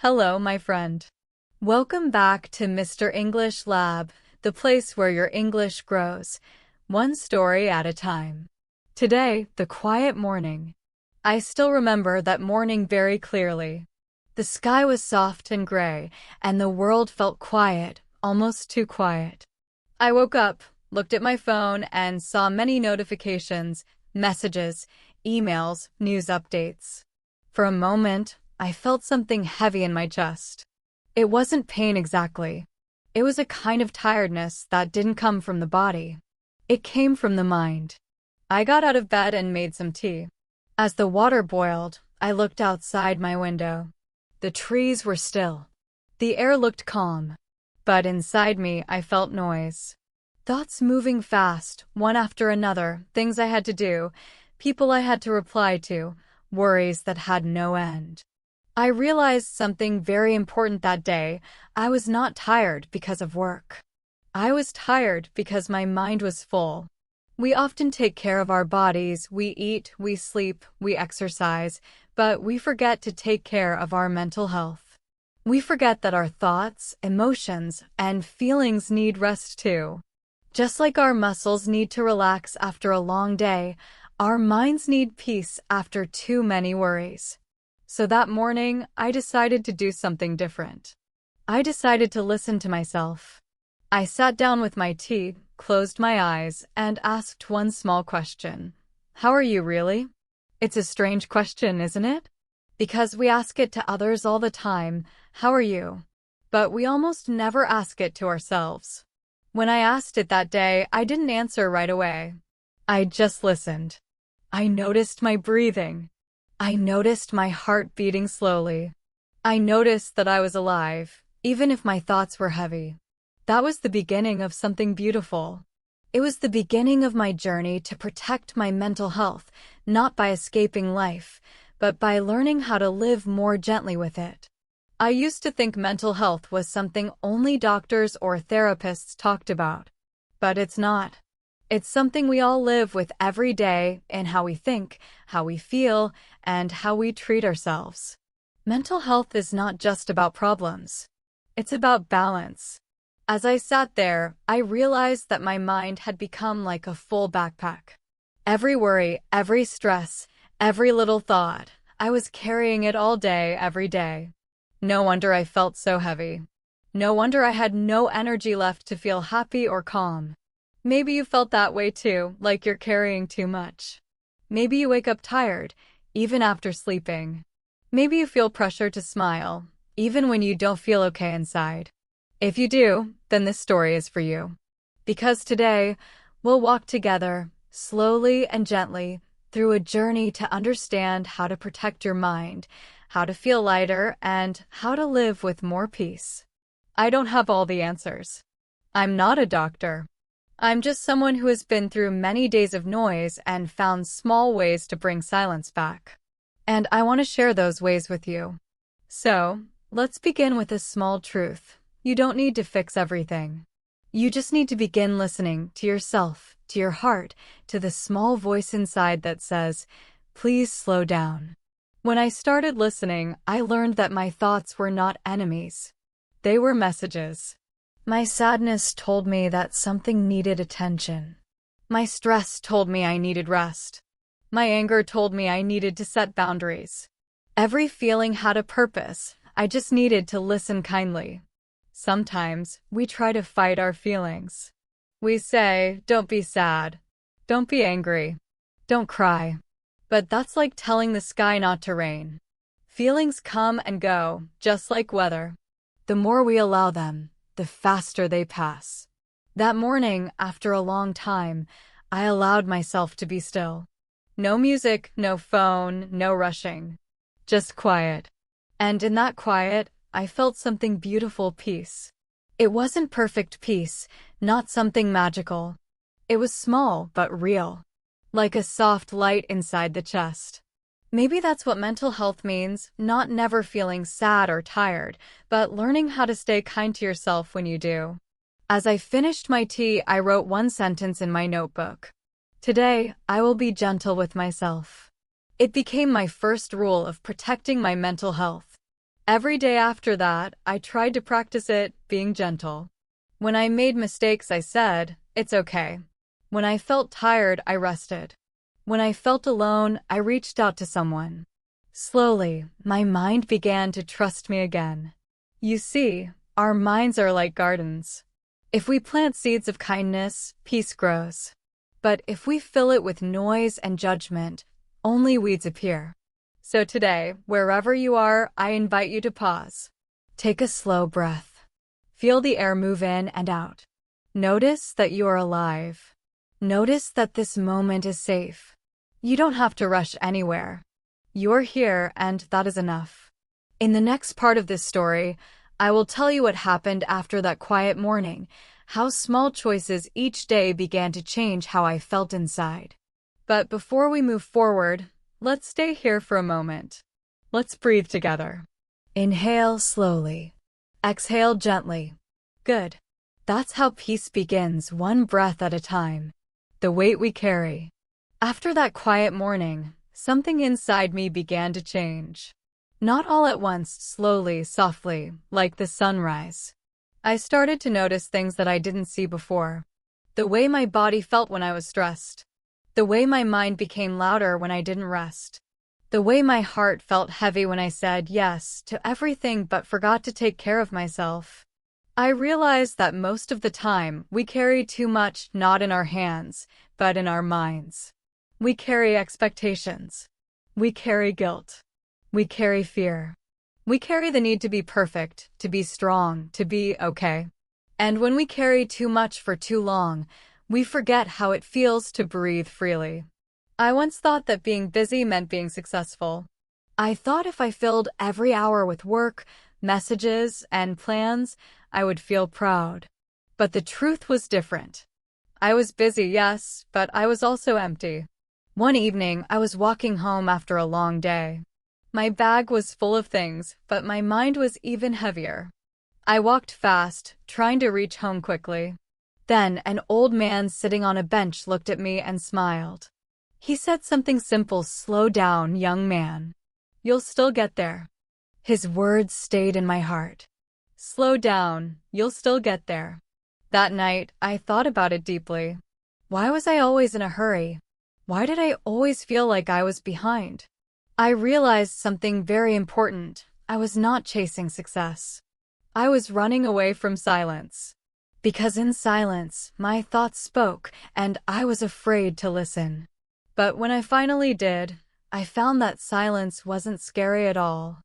Hello, my friend. Welcome back to Mr. English Lab, the place where your English grows, one story at a time. Today, the quiet morning. I still remember that morning very clearly. The sky was soft and gray, and the world felt quiet, almost too quiet. I woke up, looked at my phone, and saw many notifications, messages, emails, news updates. For a moment, I felt something heavy in my chest. It wasn't pain exactly. It was a kind of tiredness that didn't come from the body. It came from the mind. I got out of bed and made some tea. As the water boiled, I looked outside my window. The trees were still. The air looked calm. But inside me, I felt noise. Thoughts moving fast, one after another, things I had to do, people I had to reply to, worries that had no end. I realized something very important that day. I was not tired because of work. I was tired because my mind was full. We often take care of our bodies, we eat, we sleep, we exercise, but we forget to take care of our mental health. We forget that our thoughts, emotions, and feelings need rest too. Just like our muscles need to relax after a long day, our minds need peace after too many worries. So that morning, I decided to do something different. I decided to listen to myself. I sat down with my tea, closed my eyes, and asked one small question. How are you really? It's a strange question, isn't it? Because we ask it to others all the time, how are you? But we almost never ask it to ourselves. When I asked it that day, I didn't answer right away. I just listened. I noticed my breathing. I noticed my heart beating slowly. I noticed that I was alive, even if my thoughts were heavy. That was the beginning of something beautiful. It was the beginning of my journey to protect my mental health, not by escaping life, but by learning how to live more gently with it. I used to think mental health was something only doctors or therapists talked about. But it's not. It's something we all live with every day in how we think, how we feel, and how we treat ourselves. Mental health is not just about problems. It's about balance. As I sat there, I realized that my mind had become like a full backpack. Every worry, every stress, every little thought, I was carrying it all day, every day. No wonder I felt so heavy. No wonder I had no energy left to feel happy or calm. Maybe you felt that way too, like you're carrying too much. Maybe you wake up tired, even after sleeping. Maybe you feel pressure to smile, even when you don't feel okay inside. If you do, then this story is for you. Because today, we'll walk together, slowly and gently, through a journey to understand how to protect your mind, how to feel lighter, and how to live with more peace. I don't have all the answers. I'm not a doctor. I'm just someone who has been through many days of noise and found small ways to bring silence back. And I want to share those ways with you. So, let's begin with a small truth. You don't need to fix everything. You just need to begin listening to yourself, to your heart, to the small voice inside that says, please slow down. When I started listening, I learned that my thoughts were not enemies. They were messages. My sadness told me that something needed attention. My stress told me I needed rest. My anger told me I needed to set boundaries. Every feeling had a purpose. I just needed to listen kindly. Sometimes, we try to fight our feelings. We say, don't be sad. Don't be angry. Don't cry. But that's like telling the sky not to rain. Feelings come and go, just like weather. The more we allow them, the faster they pass. That morning, after a long time, I allowed myself to be still. No music, no phone, no rushing. Just quiet. And in that quiet, I felt something beautiful, peace. It wasn't perfect peace, not something magical. It was small but real. Like a soft light inside the chest. Maybe that's what mental health means, not never feeling sad or tired, but learning how to stay kind to yourself when you do. As I finished my tea, I wrote one sentence in my notebook. Today, I will be gentle with myself. It became my first rule of protecting my mental health. Every day after that, I tried to practice it, being gentle. When I made mistakes, I said, "It's okay." When I felt tired, I rested. When I felt alone, I reached out to someone. Slowly, my mind began to trust me again. You see, our minds are like gardens. If we plant seeds of kindness, peace grows. But if we fill it with noise and judgment, only weeds appear. So today, wherever you are, I invite you to pause. Take a slow breath. Feel the air move in and out. Notice that you are alive. Notice that this moment is safe. You don't have to rush anywhere. You're here, and that is enough. In the next part of this story, I will tell you what happened after that quiet morning, how small choices each day began to change how I felt inside. But before we move forward, let's stay here for a moment. Let's breathe together. Inhale slowly. Exhale gently. Good. That's how peace begins, one breath at a time. The weight we carry. After that quiet morning, something inside me began to change. Not all at once, slowly, softly, like the sunrise. I started to notice things that I didn't see before. The way my body felt when I was stressed. The way my mind became louder when I didn't rest. The way my heart felt heavy when I said yes to everything but forgot to take care of myself. I realized that most of the time, we carry too much not in our hands, but in our minds. We carry expectations. We carry guilt. We carry fear. We carry the need to be perfect, to be strong, to be okay. And when we carry too much for too long, we forget how it feels to breathe freely. I once thought that being busy meant being successful. I thought if I filled every hour with work, messages, and plans, I would feel proud. But the truth was different. I was busy, yes, but I was also empty. One evening, I was walking home after a long day. My bag was full of things, but my mind was even heavier. I walked fast, trying to reach home quickly. Then, an old man sitting on a bench looked at me and smiled. He said something simple, "Slow down, young man. You'll still get there." His words stayed in my heart. Slow down, you'll still get there. That night, I thought about it deeply. Why was I always in a hurry? Why did I always feel like I was behind? I realized something very important. I was not chasing success. I was running away from silence. Because in silence, my thoughts spoke, and I was afraid to listen. But when I finally did, I found that silence wasn't scary at all.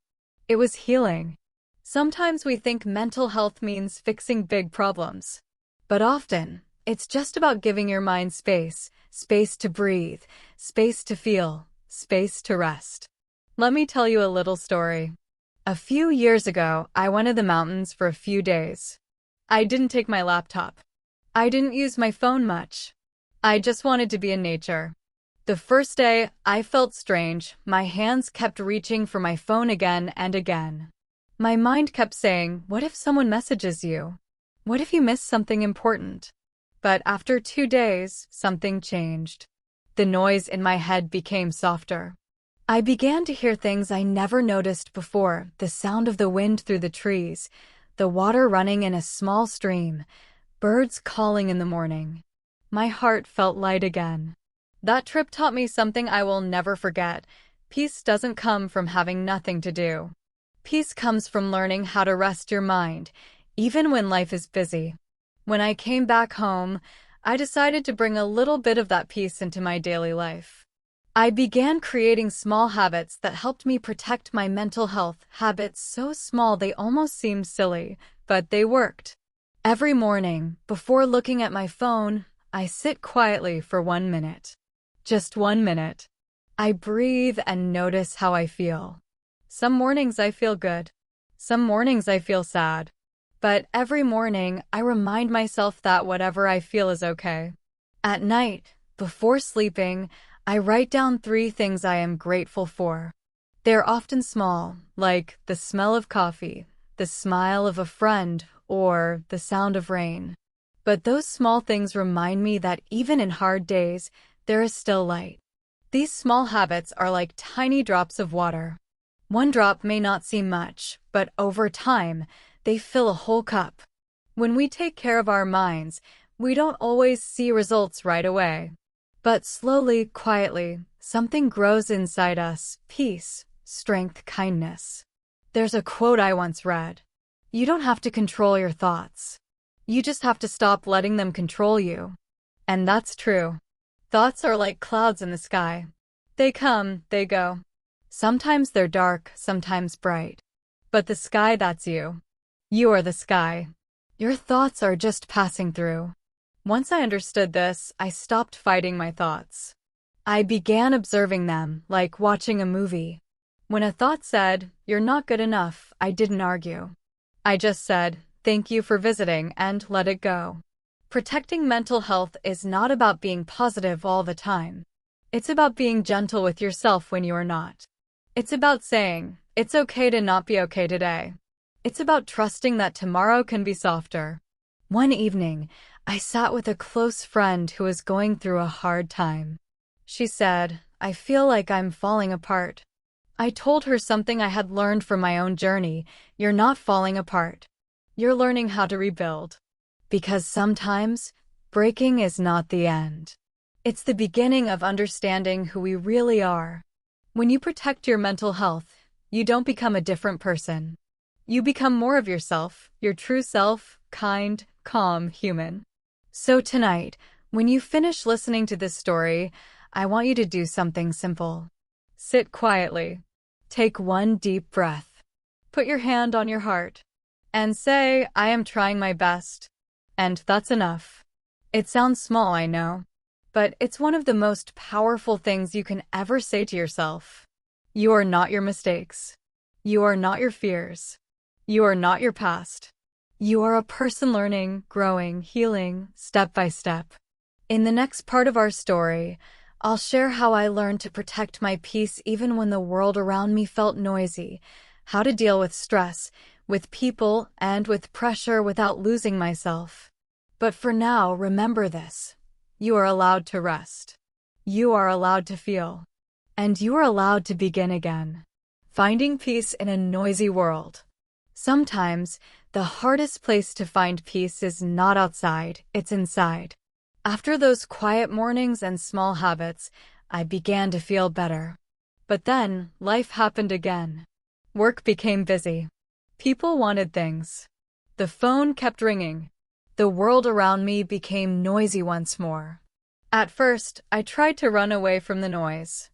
It was healing. Sometimes we think mental health means fixing big problems. But often, it's just about giving your mind space, space to breathe, space to feel, space to rest. Let me tell you a little story. A few years ago, I went to the mountains for a few days. I didn't take my laptop. I didn't use my phone much. I just wanted to be in nature. The first day, I felt strange. My hands kept reaching for my phone again and again. My mind kept saying, "What if someone messages you? What if you miss something important?" But after 2 days, something changed. The noise in my head became softer. I began to hear things I never noticed before, the sound of the wind through the trees, the water running in a small stream, birds calling in the morning. My heart felt light again. That trip taught me something I will never forget. Peace doesn't come from having nothing to do. Peace comes from learning how to rest your mind, even when life is busy. When I came back home, I decided to bring a little bit of that peace into my daily life. I began creating small habits that helped me protect my mental health, habits so small they almost seemed silly, but they worked. Every morning, before looking at my phone, I sit quietly for 1 minute. Just 1 minute. I breathe and notice how I feel. Some mornings I feel good. Some mornings I feel sad. But every morning, I remind myself that whatever I feel is okay. At night, before sleeping, I write down 3 things I am grateful for. They're often small, like the smell of coffee, the smile of a friend, or the sound of rain. But those small things remind me that even in hard days, there is still light. These small habits are like tiny drops of water. One drop may not seem much, but over time, they fill a whole cup. When we take care of our minds, we don't always see results right away. But slowly, quietly, something grows inside us: peace, strength, kindness. There's a quote I once read: "You don't have to control your thoughts. You just have to stop letting them control you." And that's true. Thoughts are like clouds in the sky. They come, they go. Sometimes they're dark, sometimes bright. But the sky, that's you. You are the sky. Your thoughts are just passing through. Once I understood this, I stopped fighting my thoughts. I began observing them, like watching a movie. When a thought said, "You're not good enough," I didn't argue. I just said, "Thank you for visiting," and let it go. Protecting mental health is not about being positive all the time. It's about being gentle with yourself when you are not. It's about saying, "It's okay to not be okay today." It's about trusting that tomorrow can be softer. One evening, I sat with a close friend who was going through a hard time. She said, "I feel like I'm falling apart." I told her something I had learned from my own journey: you're not falling apart. You're learning how to rebuild. Because sometimes, breaking is not the end. It's the beginning of understanding who we really are. When you protect your mental health, you don't become a different person. You become more of yourself, your true self, kind, calm, human. So tonight, when you finish listening to this story, I want you to do something simple. Sit quietly. Take one deep breath. Put your hand on your heart. And say, "I am trying my best." And that's enough. It sounds small, I know. But it's one of the most powerful things you can ever say to yourself. You are not your mistakes. You are not your fears. You are not your past. You are a person learning, growing, healing, step by step. In the next part of our story, I'll share how I learned to protect my peace even when the world around me felt noisy, how to deal with stress, with people, and with pressure without losing myself. But for now, remember this: you are allowed to rest. You are allowed to feel. And you are allowed to begin again. Finding peace in a noisy world. Sometimes, the hardest place to find peace is not outside, it's inside. After those quiet mornings and small habits, I began to feel better. But then, life happened again. Work became busy. People wanted things. The phone kept ringing. The world around me became noisy once more. At first, I tried to run away from the noise.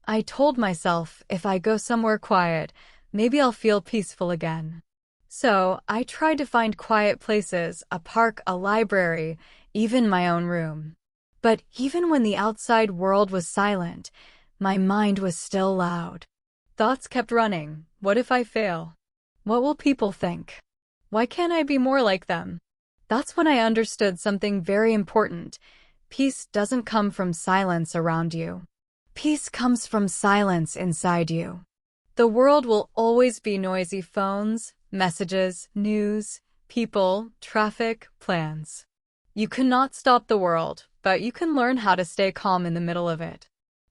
I told myself, if I go somewhere quiet, maybe I'll feel peaceful again. So, I tried to find quiet places: a park, a library, even my own room. But even when the outside world was silent, my mind was still loud. Thoughts kept running. What if I fail? What will people think? Why can't I be more like them? That's when I understood something very important. Peace doesn't come from silence around you. Peace comes from silence inside you. The world will always be noisy: phones, messages, news, people, traffic, plans. You cannot stop the world, but you can learn how to stay calm in the middle of it.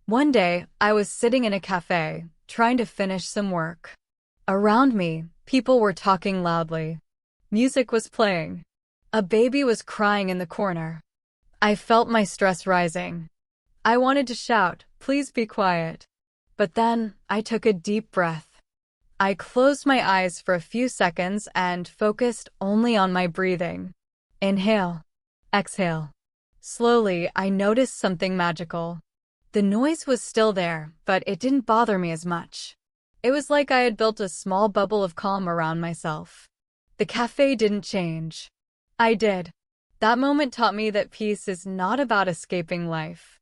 One day, I was sitting in a cafe, trying to finish some work. Around me, people were talking loudly. Music was playing. A baby was crying in the corner. I felt my stress rising. I wanted to shout, "Please be quiet." But then, I took a deep breath. I closed my eyes for a few seconds and focused only on my breathing. Inhale. Exhale. Slowly, I noticed something magical. The noise was still there, but it didn't bother me as much. It was like I had built a small bubble of calm around myself. The cafe didn't change. I did. That moment taught me that peace is not about escaping life.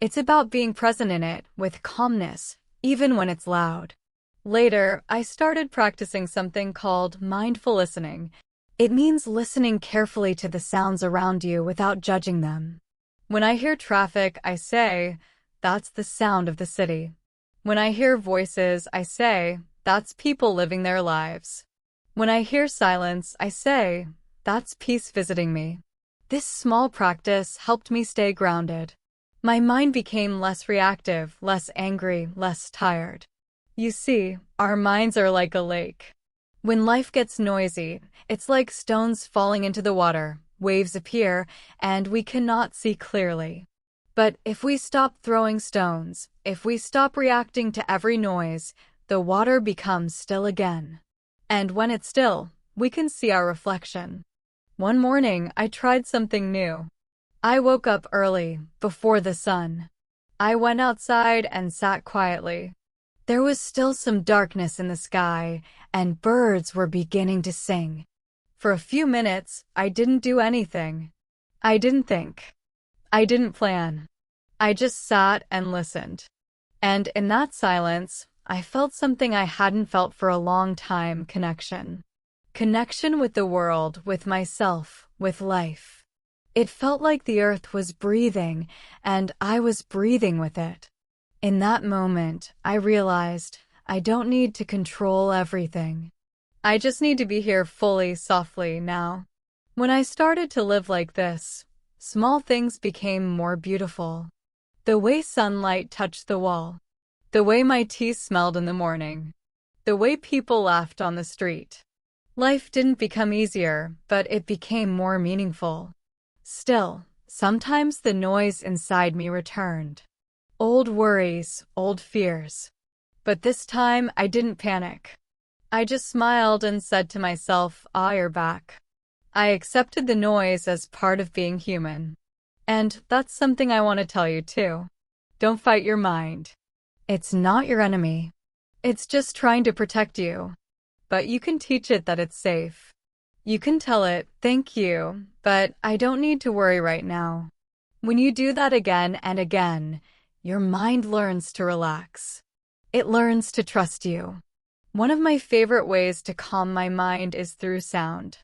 It's about being present in it, with calmness, even when it's loud. Later, I started practicing something called mindful listening. It means listening carefully to the sounds around you without judging them. When I hear traffic, I say, "That's the sound of the city." When I hear voices, I say, "That's people living their lives." When I hear silence, I say, "That's peace visiting me." This small practice helped me stay grounded. My mind became less reactive, less angry, less tired. You see, our minds are like a lake. When life gets noisy, it's like stones falling into the water, waves appear, and we cannot see clearly. But if we stop throwing stones, if we stop reacting to every noise, the water becomes still again. And when it's still, we can see our reflection. One morning, I tried something new. I woke up early, before the sun. I went outside and sat quietly. There was still some darkness in the sky, and birds were beginning to sing. For a few minutes, I didn't do anything. I didn't think. I didn't plan. I just sat and listened. And in that silence, I felt something I hadn't felt for a long time: connection. Connection with the world, with myself, with life. It felt like the earth was breathing, and I was breathing with it. In that moment, I realized I don't need to control everything. I just need to be here fully, softly, now. When I started to live like this, small things became more beautiful. The way sunlight touched the wall. The way my tea smelled in the morning. The way people laughed on the street. Life didn't become easier, but it became more meaningful. Still, sometimes the noise inside me returned. Old worries, old fears. But this time, I didn't panic. I just smiled and said to myself, "You're back." I accepted the noise as part of being human. And that's something I want to tell you too. Don't fight your mind. It's not your enemy. It's just trying to protect you. But you can teach it that it's safe. You can tell it, "Thank you, but I don't need to worry right now." When you do that again and again, your mind learns to relax. It learns to trust you. One of my favorite ways to calm my mind is through sound.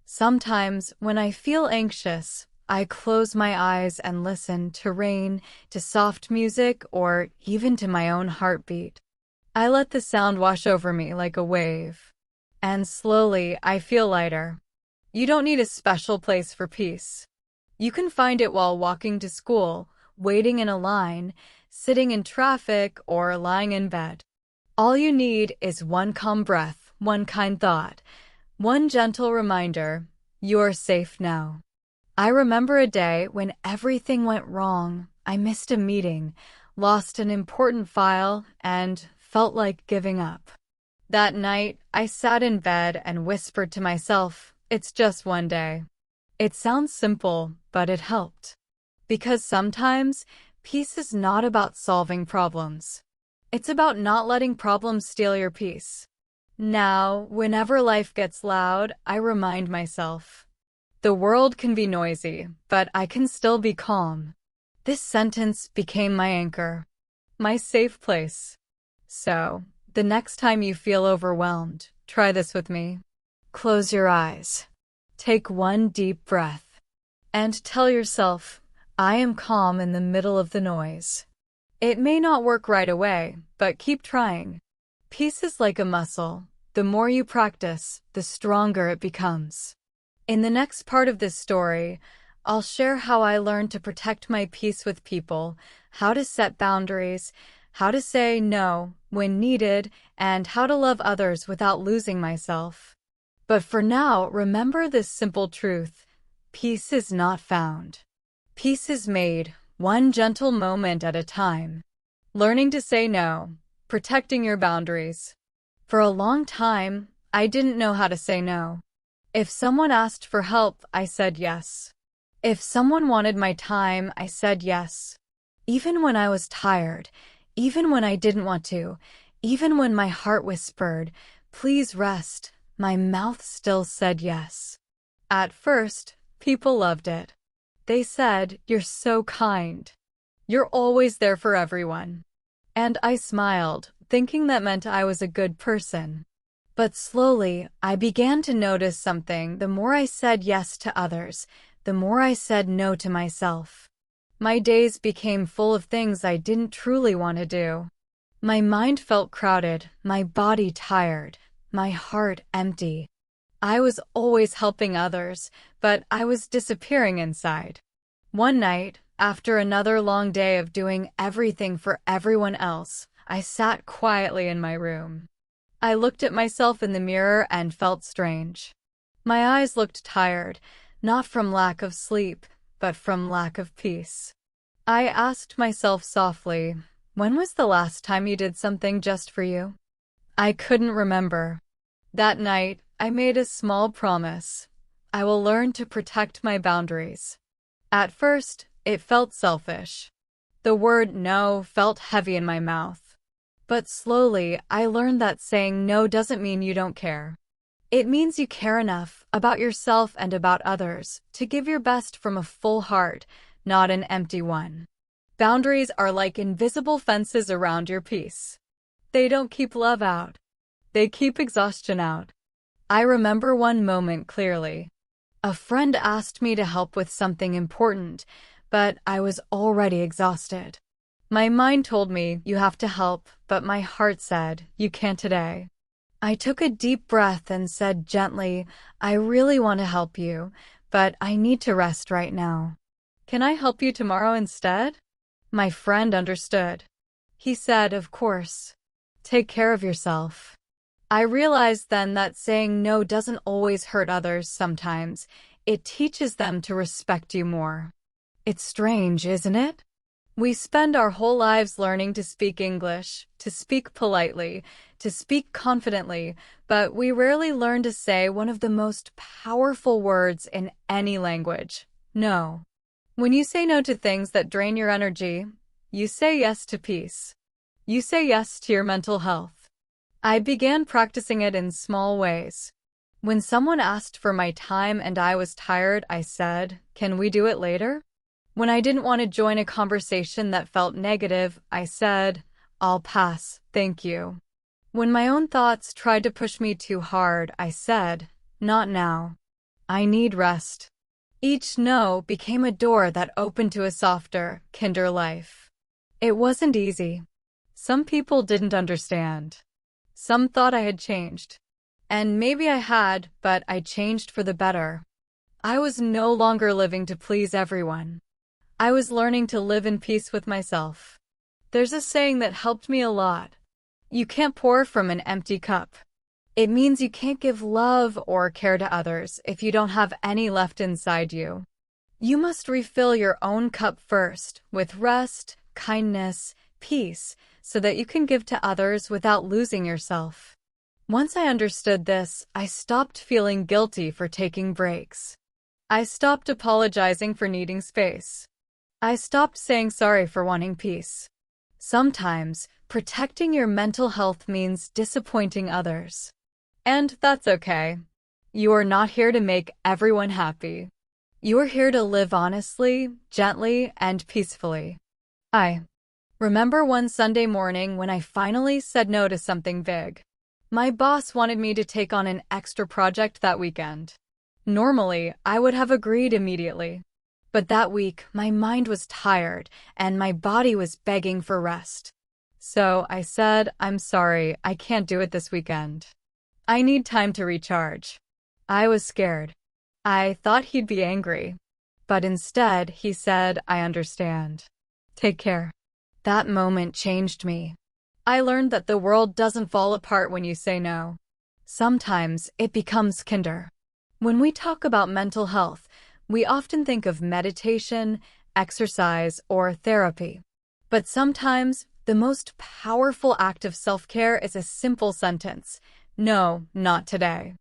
Sometimes, when I feel anxious, I close my eyes and listen to rain, to soft music, or even to my own heartbeat. I let the sound wash over me like a wave. And slowly, I feel lighter. You don't need a special place for peace. You can find it while walking to school, waiting in a line, sitting in traffic, or lying in bed. All you need is one calm breath, one kind thought, one gentle reminder: you're safe now. I remember a day when everything went wrong. I missed a meeting, lost an important file, and felt like giving up. That night, I sat in bed and whispered to myself, "It's just one day." It sounds simple, but it helped. Because sometimes, peace is not about solving problems. It's about not letting problems steal your peace. Now, whenever life gets loud, I remind myself, the world can be noisy, but I can still be calm. This sentence became my anchor, my safe place. So, the next time you feel overwhelmed, try this with me. Close your eyes. Take one deep breath. And tell yourself, "I am calm in the middle of the noise." It may not work right away, but keep trying. Peace is like a muscle. The more you practice, the stronger it becomes. In the next part of this story, I'll share how I learned to protect my peace with people, how to set boundaries, how to say no when needed, and how to love others without losing myself. But for now, remember this simple truth: peace is not found. Peace is made, one gentle moment at a time. Learning to say no, protecting your boundaries. For a long time, I didn't know how to say no. If someone asked for help, I said yes. If someone wanted my time, I said yes. Even when I was tired, even when I didn't want to, even when my heart whispered, "Please rest," my mouth still said yes. At first, people loved it. They said, "You're so kind. You're always there for everyone." And I smiled, thinking that meant I was a good person. But slowly, I began to notice something. The more I said yes to others, the more I said no to myself. My days became full of things I didn't truly want to do. My mind felt crowded, my body tired, my heart empty. I was always helping others, but I was disappearing inside. One night, after another long day of doing everything for everyone else, I sat quietly in my room. I looked at myself in the mirror and felt strange. My eyes looked tired, not from lack of sleep, but from lack of peace. I asked myself softly, when was the last time you did something just for you? I couldn't remember. That night, I made a small promise. I will learn to protect my boundaries. At first, it felt selfish. The word no felt heavy in my mouth. But slowly, I learned that saying no doesn't mean you don't care. It means you care enough about yourself and about others to give your best from a full heart, not an empty one. Boundaries are like invisible fences around your peace. They don't keep love out. They keep exhaustion out. I remember one moment clearly. A friend asked me to help with something important, but I was already exhausted. My mind told me, you have to help, but my heart said, you can't today. I took a deep breath and said gently, I really want to help you, but I need to rest right now. Can I help you tomorrow instead? My friend understood. He said, of course. Take care of yourself. I realized then that saying no doesn't always hurt others sometimes. It teaches them to respect you more. It's strange, isn't it? We spend our whole lives learning to speak English, to speak politely, to speak confidently, but we rarely learn to say one of the most powerful words in any language, no. When you say no to things that drain your energy, you say yes to peace. You say yes to your mental health. I began practicing it in small ways. When someone asked for my time and I was tired, I said, can we do it later? When I didn't want to join a conversation that felt negative, I said, I'll pass, thank you. When my own thoughts tried to push me too hard, I said, not now. I need rest. Each no became a door that opened to a softer, kinder life. It wasn't easy. Some people didn't understand. Some thought I had changed. And maybe I had, but I changed for the better. I was no longer living to please everyone. I was learning to live in peace with myself. There's a saying that helped me a lot. You can't pour from an empty cup. It means you can't give love or care to others if you don't have any left inside you. You must refill your own cup first with rest, kindness, peace, so that you can give to others without losing yourself. Once I understood this, I stopped feeling guilty for taking breaks. I stopped apologizing for needing space. I stopped saying sorry for wanting peace. Sometimes, protecting your mental health means disappointing others. And that's okay. You are not here to make everyone happy. You are here to live honestly, gently, and peacefully. I remember one Sunday morning when I finally said no to something big. My boss wanted me to take on an extra project that weekend. Normally, I would have agreed immediately. But that week, my mind was tired and my body was begging for rest. So I said, I'm sorry, I can't do it this weekend. I need time to recharge. I was scared. I thought he'd be angry. But instead, he said, I understand. Take care. That moment changed me. I learned that the world doesn't fall apart when you say no. Sometimes it becomes kinder. When we talk about mental health, we often think of meditation, exercise, or therapy. But sometimes, the most powerful act of self-care is a simple sentence. No, not today.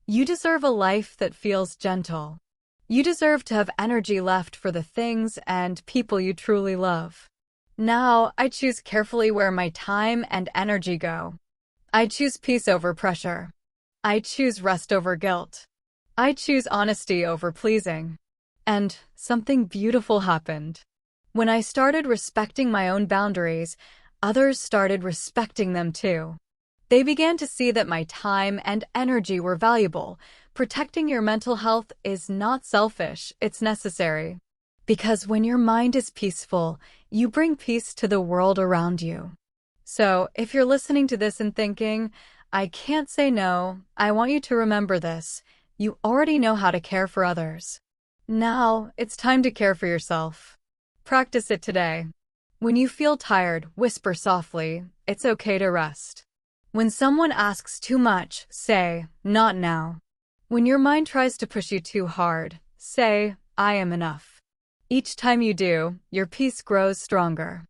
You deserve a life that feels gentle. You deserve to have energy left for the things and people you truly love. Now, I choose carefully where my time and energy go. I choose peace over pressure. I choose rest over guilt. I choose honesty over pleasing. And something beautiful happened. When I started respecting my own boundaries, others started respecting them too. They began to see that my time and energy were valuable. Protecting your mental health is not selfish, it's necessary. Because when your mind is peaceful, you bring peace to the world around you. So, if you're listening to this and thinking, I can't say no, I want you to remember this. You already know how to care for others. Now, it's time to care for yourself. Practice it today. When you feel tired, whisper softly, "It's okay to rest." When someone asks too much, say, "Not now." When your mind tries to push you too hard, say, "I am enough." Each time you do, your peace grows stronger.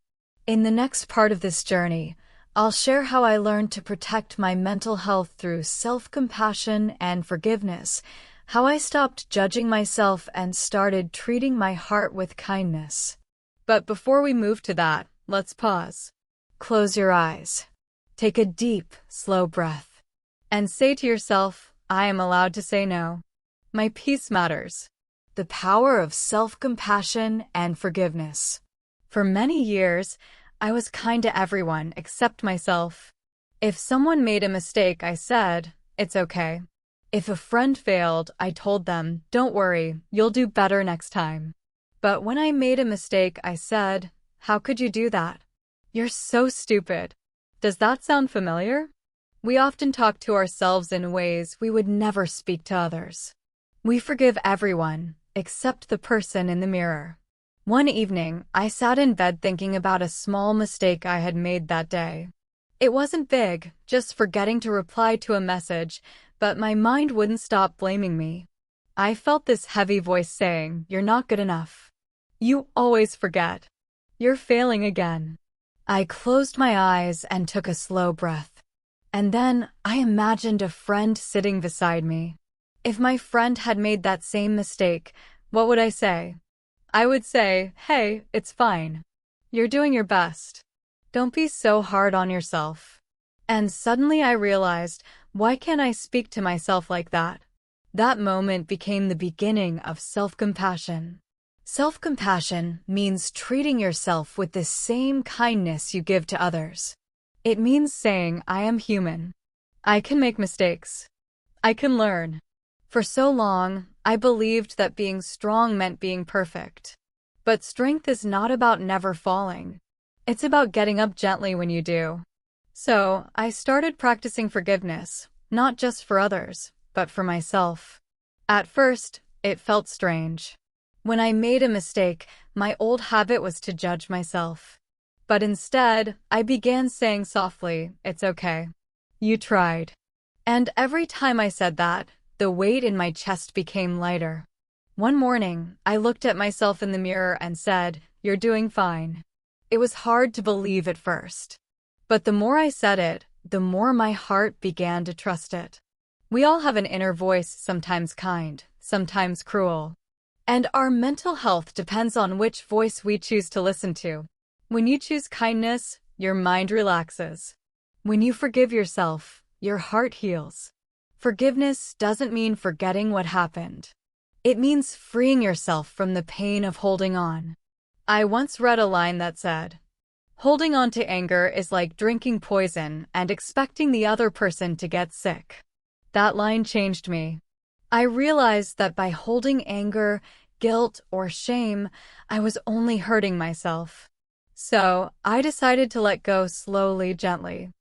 In the next part of this journey, I'll share how I learned to protect my mental health through self-compassion and forgiveness, how I stopped judging myself and started treating my heart with kindness. But before we move to that, let's pause. Close your eyes. Take a deep, slow breath. And say to yourself, "I am allowed to say no. My peace matters." The power of self-compassion and forgiveness. For many years, I was kind to everyone except myself. If someone made a mistake, I said, "It's okay." If a friend failed, I told them, "Don't worry, you'll do better next time." But when I made a mistake, I said, "How could you do that? You're so stupid." Does that sound familiar? We often talk to ourselves in ways we would never speak to others. We forgive everyone, except the person in the mirror. One evening, I sat in bed thinking about a small mistake I had made that day. It wasn't big, just forgetting to reply to a message, but my mind wouldn't stop blaming me. I felt this heavy voice saying, "You're not good enough. You always forget. You're failing again." I closed my eyes and took a slow breath. And then I imagined a friend sitting beside me. If my friend had made that same mistake, what would I say? I would say, "Hey, it's fine. You're doing your best. Don't be so hard on yourself." And suddenly I realized, why can't I speak to myself like that? That moment became the beginning of self-compassion. Self-compassion means treating yourself with the same kindness you give to others. It means saying, "I am human. I can make mistakes. I can learn." For so long, I believed that being strong meant being perfect. But strength is not about never falling. It's about getting up gently when you do. So, I started practicing forgiveness, not just for others, but for myself. At first, it felt strange. When I made a mistake, my old habit was to judge myself. But instead, I began saying softly, "It's okay. You tried." And every time I said that, the weight in my chest became lighter. One morning, I looked at myself in the mirror and said, "You're doing fine." It was hard to believe at first. But the more I said it, the more my heart began to trust it. We all have an inner voice, sometimes kind, sometimes cruel. And our mental health depends on which voice we choose to listen to. When you choose kindness, your mind relaxes. When you forgive yourself, your heart heals. Forgiveness doesn't mean forgetting what happened. It means freeing yourself from the pain of holding on. I once read a line that said, "Holding on to anger is like drinking poison and expecting the other person to get sick." That line changed me. I realized that by holding anger, guilt, or shame, I was only hurting myself. So, I decided to let go slowly, gently.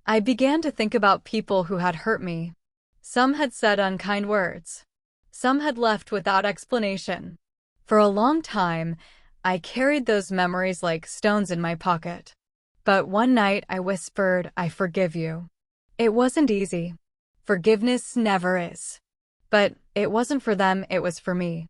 I began to think about people who had hurt me. Some had said unkind words. Some had left without explanation. For a long time, I carried those memories like stones in my pocket. But one night I whispered, "I forgive you." It wasn't easy. Forgiveness never is. But it wasn't for them, it was for me.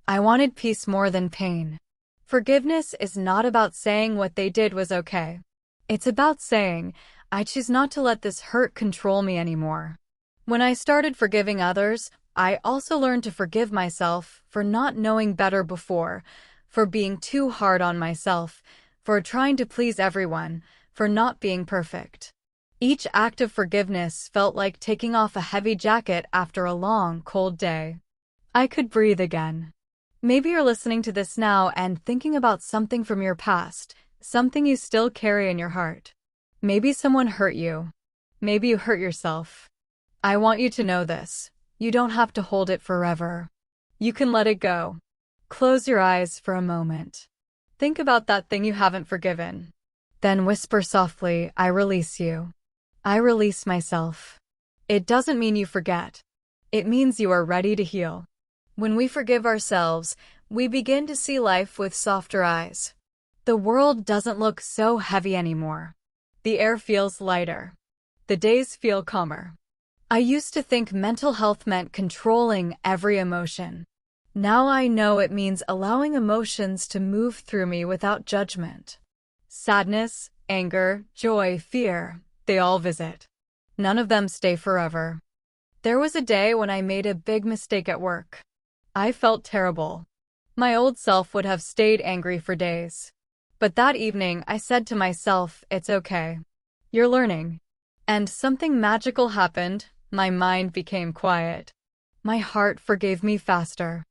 I wanted peace more than pain. Forgiveness is not about saying what they did was okay. It's about saying, "I choose not to let this hurt control me anymore." When I started forgiving others, I also learned to forgive myself for not knowing better before, for being too hard on myself, for trying to please everyone, for not being perfect. Each act of forgiveness felt like taking off a heavy jacket after a long, cold day. I could breathe again. Maybe you're listening to this now and thinking about something from your past, something you still carry in your heart. Maybe someone hurt you. Maybe you hurt yourself. I want you to know this. You don't have to hold it forever. You can let it go. Close your eyes for a moment. Think about that thing you haven't forgiven. Then whisper softly, "I release you. I release myself." It doesn't mean you forget. It means you are ready to heal. When we forgive ourselves, we begin to see life with softer eyes. The world doesn't look so heavy anymore. The air feels lighter. The days feel calmer. I used to think mental health meant controlling every emotion. Now I know it means allowing emotions to move through me without judgment. Sadness, anger, joy, fear, they all visit. None of them stay forever. There was a day when I made a big mistake at work. I felt terrible. My old self would have stayed angry for days. But that evening, I said to myself, it's okay. You're learning. And something magical happened. My mind became quiet. My heart forgave me faster.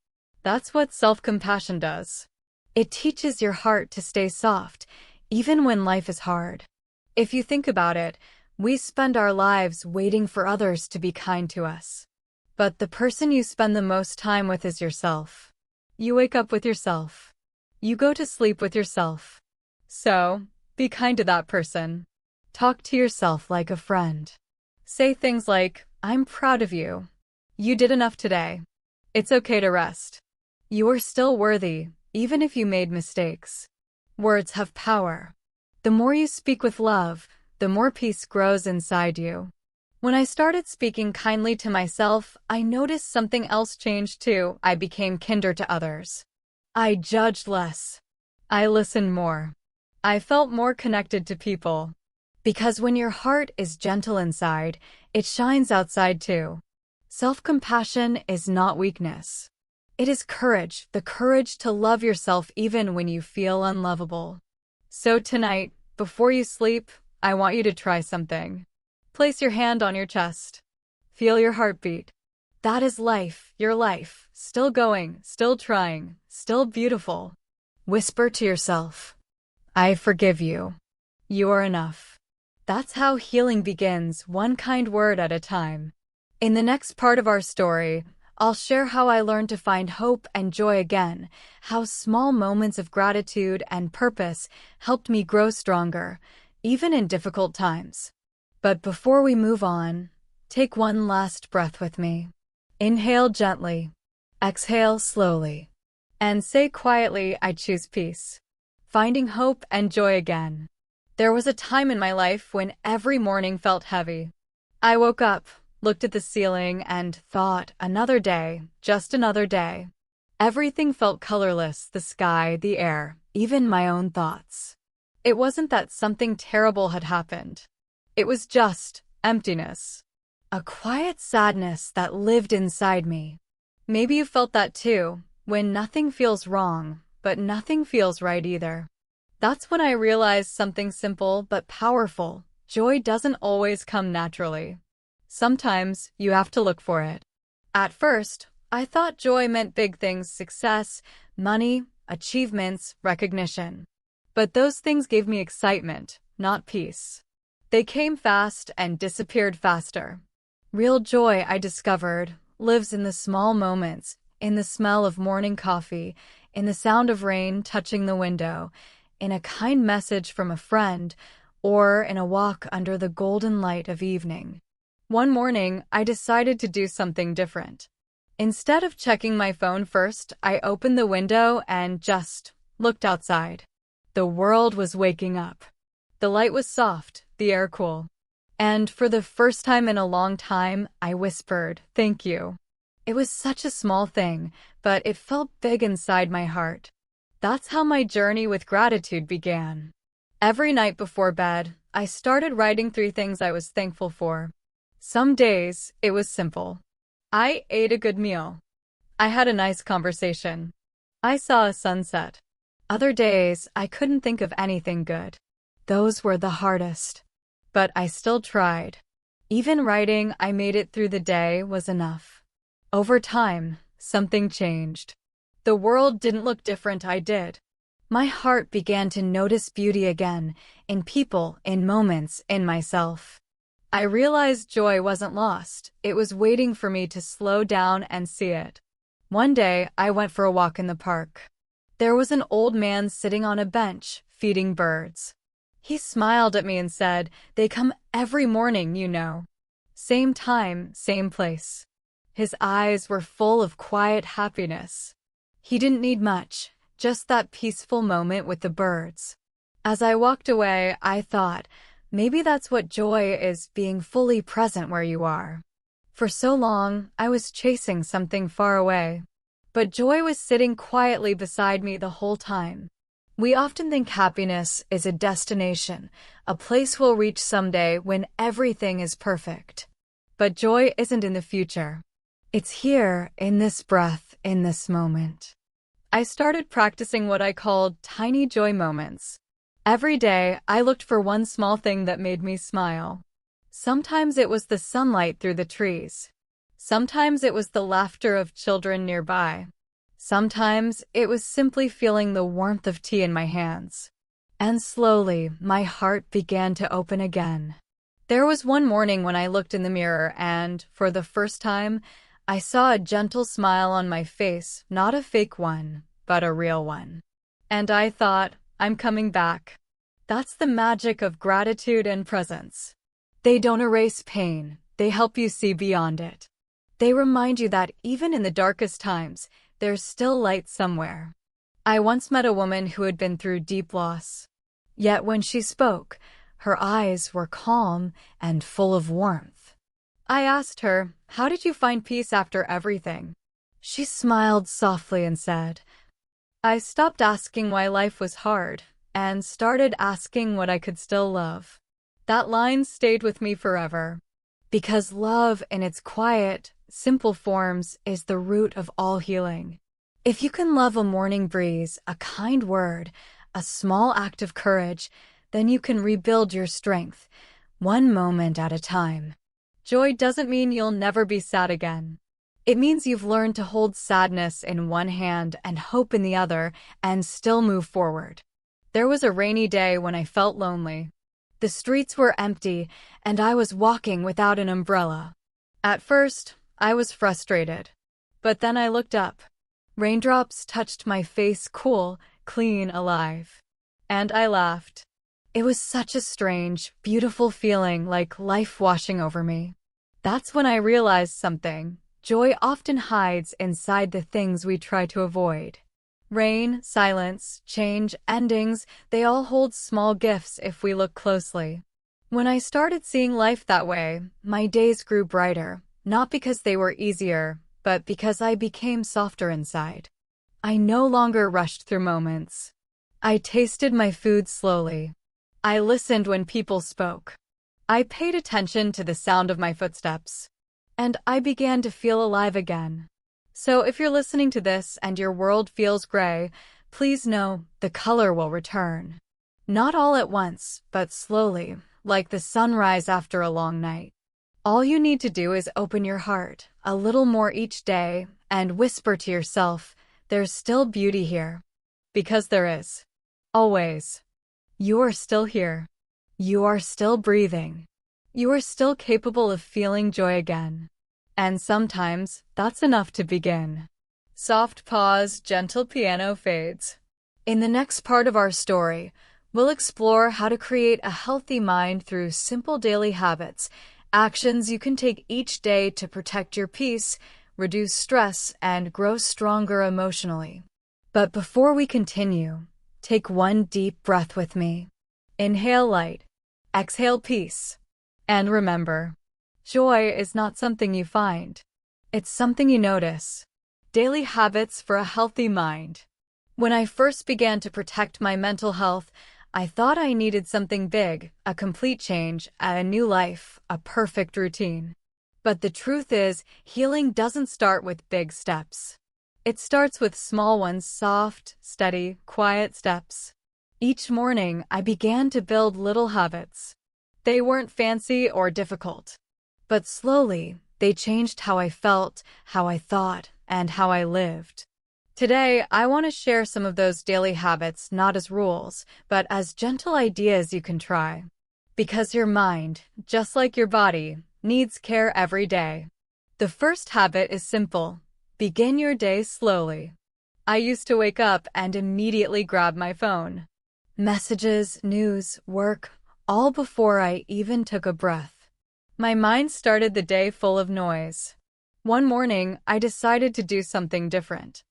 That's what self-compassion does. It teaches your heart to stay soft, even when life is hard. If you think about it, we spend our lives waiting for others to be kind to us. But the person you spend the most time with is yourself. You wake up with yourself. You go to sleep with yourself. So, be kind to that person. Talk to yourself like a friend. Say things like, I'm proud of you. You did enough today. It's okay to rest. You are still worthy, even if you made mistakes. Words have power. The more you speak with love, the more peace grows inside you. When I started speaking kindly to myself, I noticed something else changed too. I became kinder to others. I judged less. I listened more. I felt more connected to people. Because when your heart is gentle inside, it shines outside too. Self-compassion is not weakness. It is courage, the courage to love yourself even when you feel unlovable. So tonight, before you sleep, I want you to try something. Place your hand on your chest. Feel your heartbeat. That is life, your life, still going, still trying, still beautiful. Whisper to yourself, I forgive you. You are enough. That's how healing begins, one kind word at a time. In the next part of our story, I'll share how I learned to find hope and joy again, how small moments of gratitude and purpose helped me grow stronger, even in difficult times. But before we move on, take one last breath with me. Inhale gently, exhale slowly, and say quietly, I choose peace. Finding hope and joy again. There was a time in my life when every morning felt heavy. I woke up, looked at the ceiling, and thought, another day, just another day. Everything felt colorless, the sky, the air, even my own thoughts. It wasn't that something terrible had happened. It was just emptiness. A quiet sadness that lived inside me. Maybe you felt that too, when nothing feels wrong, but nothing feels right either. That's when I realized something simple but powerful. Joy doesn't always come naturally. Sometimes you have to look for it. At first, I thought joy meant big things, success, money, achievements, recognition. But those things gave me excitement, not peace. They came fast and disappeared faster. Real joy, I discovered, lives in the small moments, in the smell of morning coffee, in the sound of rain touching the window, in a kind message from a friend, or in a walk under the golden light of evening. One morning, I decided to do something different. Instead of checking my phone first, I opened the window and just looked outside. The world was waking up. The light was soft, the air cool. And for the first time in a long time, I whispered, thank you. It was such a small thing, but it felt big inside my heart. That's how my journey with gratitude began. Every night before bed, I started writing 3 things I was thankful for. Some days, it was simple. I ate a good meal. I had a nice conversation. I saw a sunset. Other days, I couldn't think of anything good. Those were the hardest. But I still tried. Even writing I made it through the day was enough. Over time, something changed. The world didn't look different, I did. My heart began to notice beauty again, in people, in moments, in myself. I realized joy wasn't lost. It was waiting for me to slow down and see it. One day, I went for a walk in the park. There was an old man sitting on a bench, feeding birds. He smiled at me and said, they come every morning, you know. Same time, same place. His eyes were full of quiet happiness. He didn't need much, just that peaceful moment with the birds. As I walked away, I thought, maybe that's what joy is, being fully present where you are. For so long, I was chasing something far away. But joy was sitting quietly beside me the whole time. We often think happiness is a destination, a place we'll reach someday when everything is perfect. But joy isn't in the future. It's here, in this breath, in this moment. I started practicing what I called tiny joy moments. Every day, I looked for one small thing that made me smile. Sometimes it was the sunlight through the trees. Sometimes it was the laughter of children nearby. Sometimes it was simply feeling the warmth of tea in my hands. And slowly, my heart began to open again. There was one morning when I looked in the mirror and, for the first time, I saw a gentle smile on my face, not a fake one, but a real one. And I thought, I'm coming back. That's the magic of gratitude and presence. They don't erase pain, they help you see beyond it. They remind you that even in the darkest times, there's still light somewhere. I once met a woman who had been through deep loss. Yet when she spoke, her eyes were calm and full of warmth. I asked her, "How did you find peace after everything?" She smiled softly and said, "I stopped asking why life was hard and started asking what I could still love." That line stayed with me forever. Because love, in its quiet, simple forms, is the root of all healing. If you can love a morning breeze, a kind word, a small act of courage, then you can rebuild your strength, one moment at a time. Joy doesn't mean you'll never be sad again. It means you've learned to hold sadness in one hand and hope in the other, and still move forward. There was a rainy day when I felt lonely. The streets were empty, and I was walking without an umbrella. At first, I was frustrated. But then I looked up. Raindrops touched my face, cool, clean, alive. And I laughed. It was such a strange, beautiful feeling, like life washing over me. That's when I realized something. Joy often hides inside the things we try to avoid. Rain, silence, change, endings, they all hold small gifts if we look closely. When I started seeing life that way, my days grew brighter, not because they were easier, but because I became softer inside. I no longer rushed through moments. I tasted my food slowly. I listened when people spoke. I paid attention to the sound of my footsteps. And I began to feel alive again. So if you're listening to this and your world feels gray, please know the color will return. Not all at once, but slowly, like the sunrise after a long night. All you need to do is open your heart a little more each day and whisper to yourself, there's still beauty here. Because there is. Always. You are still here. You are still breathing. You are still capable of feeling joy again. And sometimes, that's enough to begin. Soft pause, gentle piano fades. In the next part of our story, we'll explore how to create a healthy mind through simple daily habits, actions you can take each day to protect your peace, reduce stress, and grow stronger emotionally. But before we continue, take one deep breath with me. Inhale light. Exhale peace. And remember, joy is not something you find. It's something you notice. Daily habits for a healthy mind. When I first began to protect my mental health, I thought I needed something big, a complete change, a new life, a perfect routine. But the truth is, healing doesn't start with big steps. It starts with small ones, soft, steady, quiet steps. Each morning, I began to build little habits. They weren't fancy or difficult. But slowly, they changed how I felt, how I thought, and how I lived. Today, I want to share some of those daily habits not as rules, but as gentle ideas you can try. Because your mind, just like your body, needs care every day. The first habit is simple. Begin your day slowly. I used to wake up and immediately grab my phone. Messages, news, work, all before I even took a breath. My mind started the day full of noise. One morning, I decided to do something different.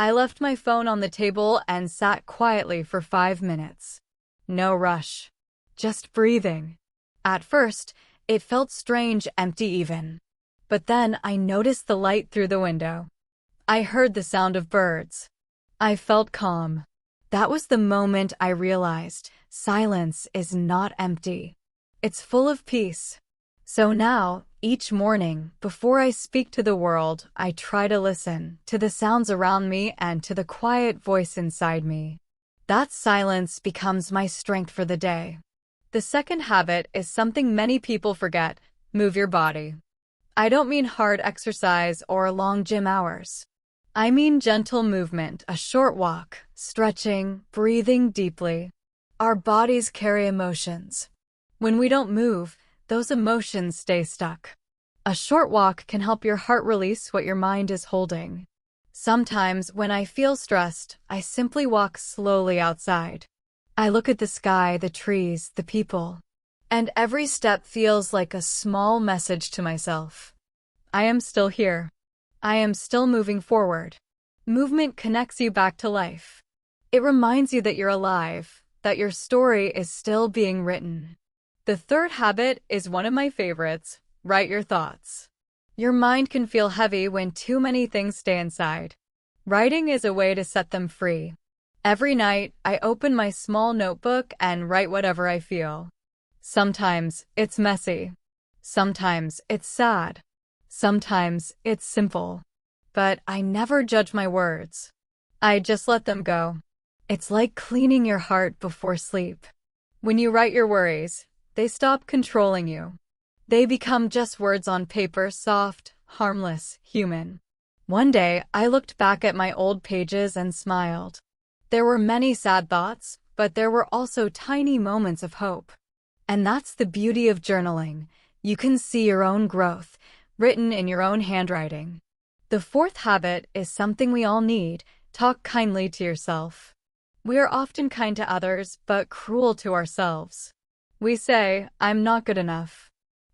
I left my phone on the table and sat quietly for 5 minutes. No rush. Just breathing. At first, it felt strange, empty even. But then I noticed the light through the window. I heard the sound of birds. I felt calm. That was the moment I realized silence is not empty. It's full of peace. So now, each morning, before I speak to the world, I try to listen to the sounds around me and to the quiet voice inside me. That silence becomes my strength for the day. The second habit is something many people forget: move your body. I don't mean hard exercise or long gym hours. I mean gentle movement, a short walk, stretching, breathing deeply. Our bodies carry emotions. When we don't move, those emotions stay stuck. A short walk can help your heart release what your mind is holding. Sometimes, when I feel stressed, I simply walk slowly outside. I look at the sky, the trees, the people, and every step feels like a small message to myself. I am still here. I am still moving forward. Movement connects you back to life. It reminds you that you're alive, that your story is still being written. The third habit is one of my favorites: write your thoughts. Your mind can feel heavy when too many things stay inside. Writing is a way to set them free. Every night, I open my small notebook and write whatever I feel. Sometimes it's messy. Sometimes it's sad. Sometimes it's simple. But I never judge my words. I just let them go. It's like cleaning your heart before sleep. When you write your worries, they stop controlling you. They become just words on paper, soft, harmless, human. One day, I looked back at my old pages and smiled. There were many sad thoughts, but there were also tiny moments of hope. And that's the beauty of journaling. You can see your own growth, written in your own handwriting. The fourth habit is something we all need: talk kindly to yourself. We are often kind to others, but cruel to ourselves. We say, "I'm not good enough.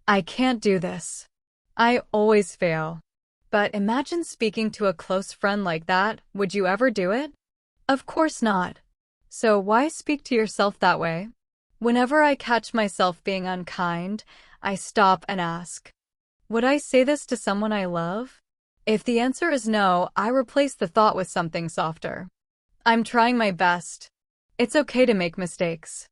I can't do this. I always fail." But imagine speaking to a close friend like that. Would you ever do it? Of course not. So why speak to yourself that way? Whenever I catch myself being unkind, I stop and ask, would I say this to someone I love? If the answer is no, I replace the thought with something softer. I'm trying my best. It's okay to make mistakes.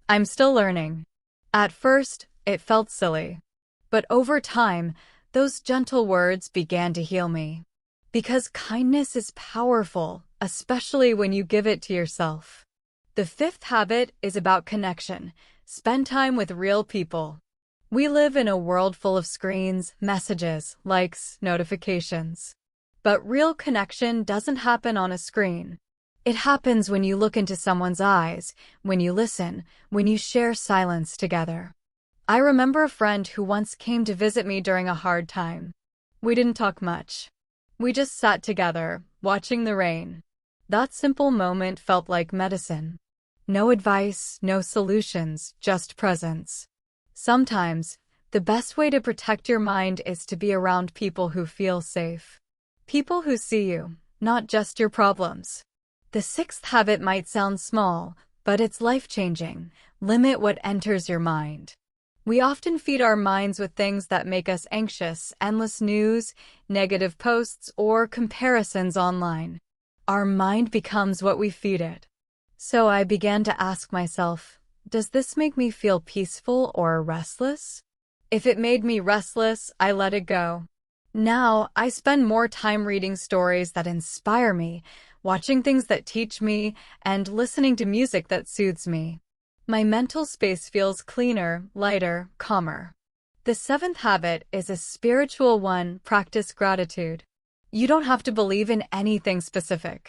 I'm still learning. At first, it felt silly. But over time, those gentle words began to heal me. Because kindness is powerful, especially when you give it to yourself. The fifth habit is about connection. Spend time with real people. We live in a world full of screens, messages, likes, notifications. But real connection doesn't happen on a screen. It happens when you look into someone's eyes, when you listen, when you share silence together. I remember a friend who once came to visit me during a hard time. We didn't talk much. We just sat together, watching the rain. That simple moment felt like medicine. No advice, no solutions, just presence. Sometimes, the best way to protect your mind is to be around people who feel safe. People who see you, not just your problems. The sixth habit might sound small, but it's life-changing. Limit what enters your mind. We often feed our minds with things that make us anxious: endless news, negative posts, or comparisons online. Our mind becomes what we feed it. So I began to ask myself, does this make me feel peaceful or restless? If it made me restless, I let it go. Now, I spend more time reading stories that inspire me, watching things that teach me, and listening to music that soothes me. My mental space feels cleaner, lighter, calmer. The seventh habit is a spiritual one: practice gratitude. You don't have to believe in anything specific.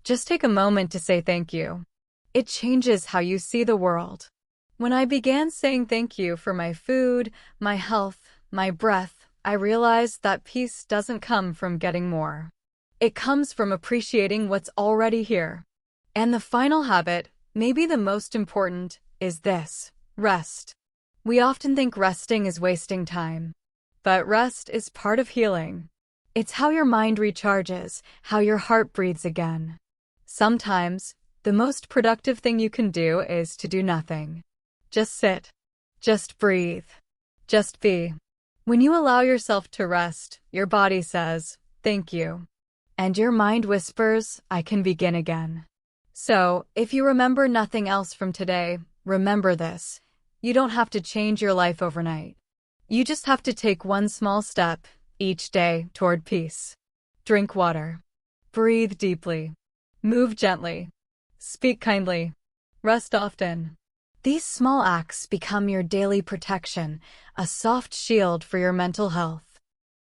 Just take a moment to say thank you. It changes how you see the world. When I began saying thank you for my food, my health, my breath, I realized that peace doesn't come from getting more. It comes from appreciating what's already here. And the final habit, maybe the most important, is this: rest. We often think resting is wasting time. But rest is part of healing. It's how your mind recharges, how your heart breathes again. Sometimes, the most productive thing you can do is to do nothing. Just sit. Just breathe. Just be. When you allow yourself to rest, your body says, "Thank you." And your mind whispers, "I can begin again." So, if you remember nothing else from today, remember this. You don't have to change your life overnight. You just have to take one small step each day toward peace. Drink water. Breathe deeply. Move gently. Speak kindly. Rest often. These small acts become your daily protection, a soft shield for your mental health.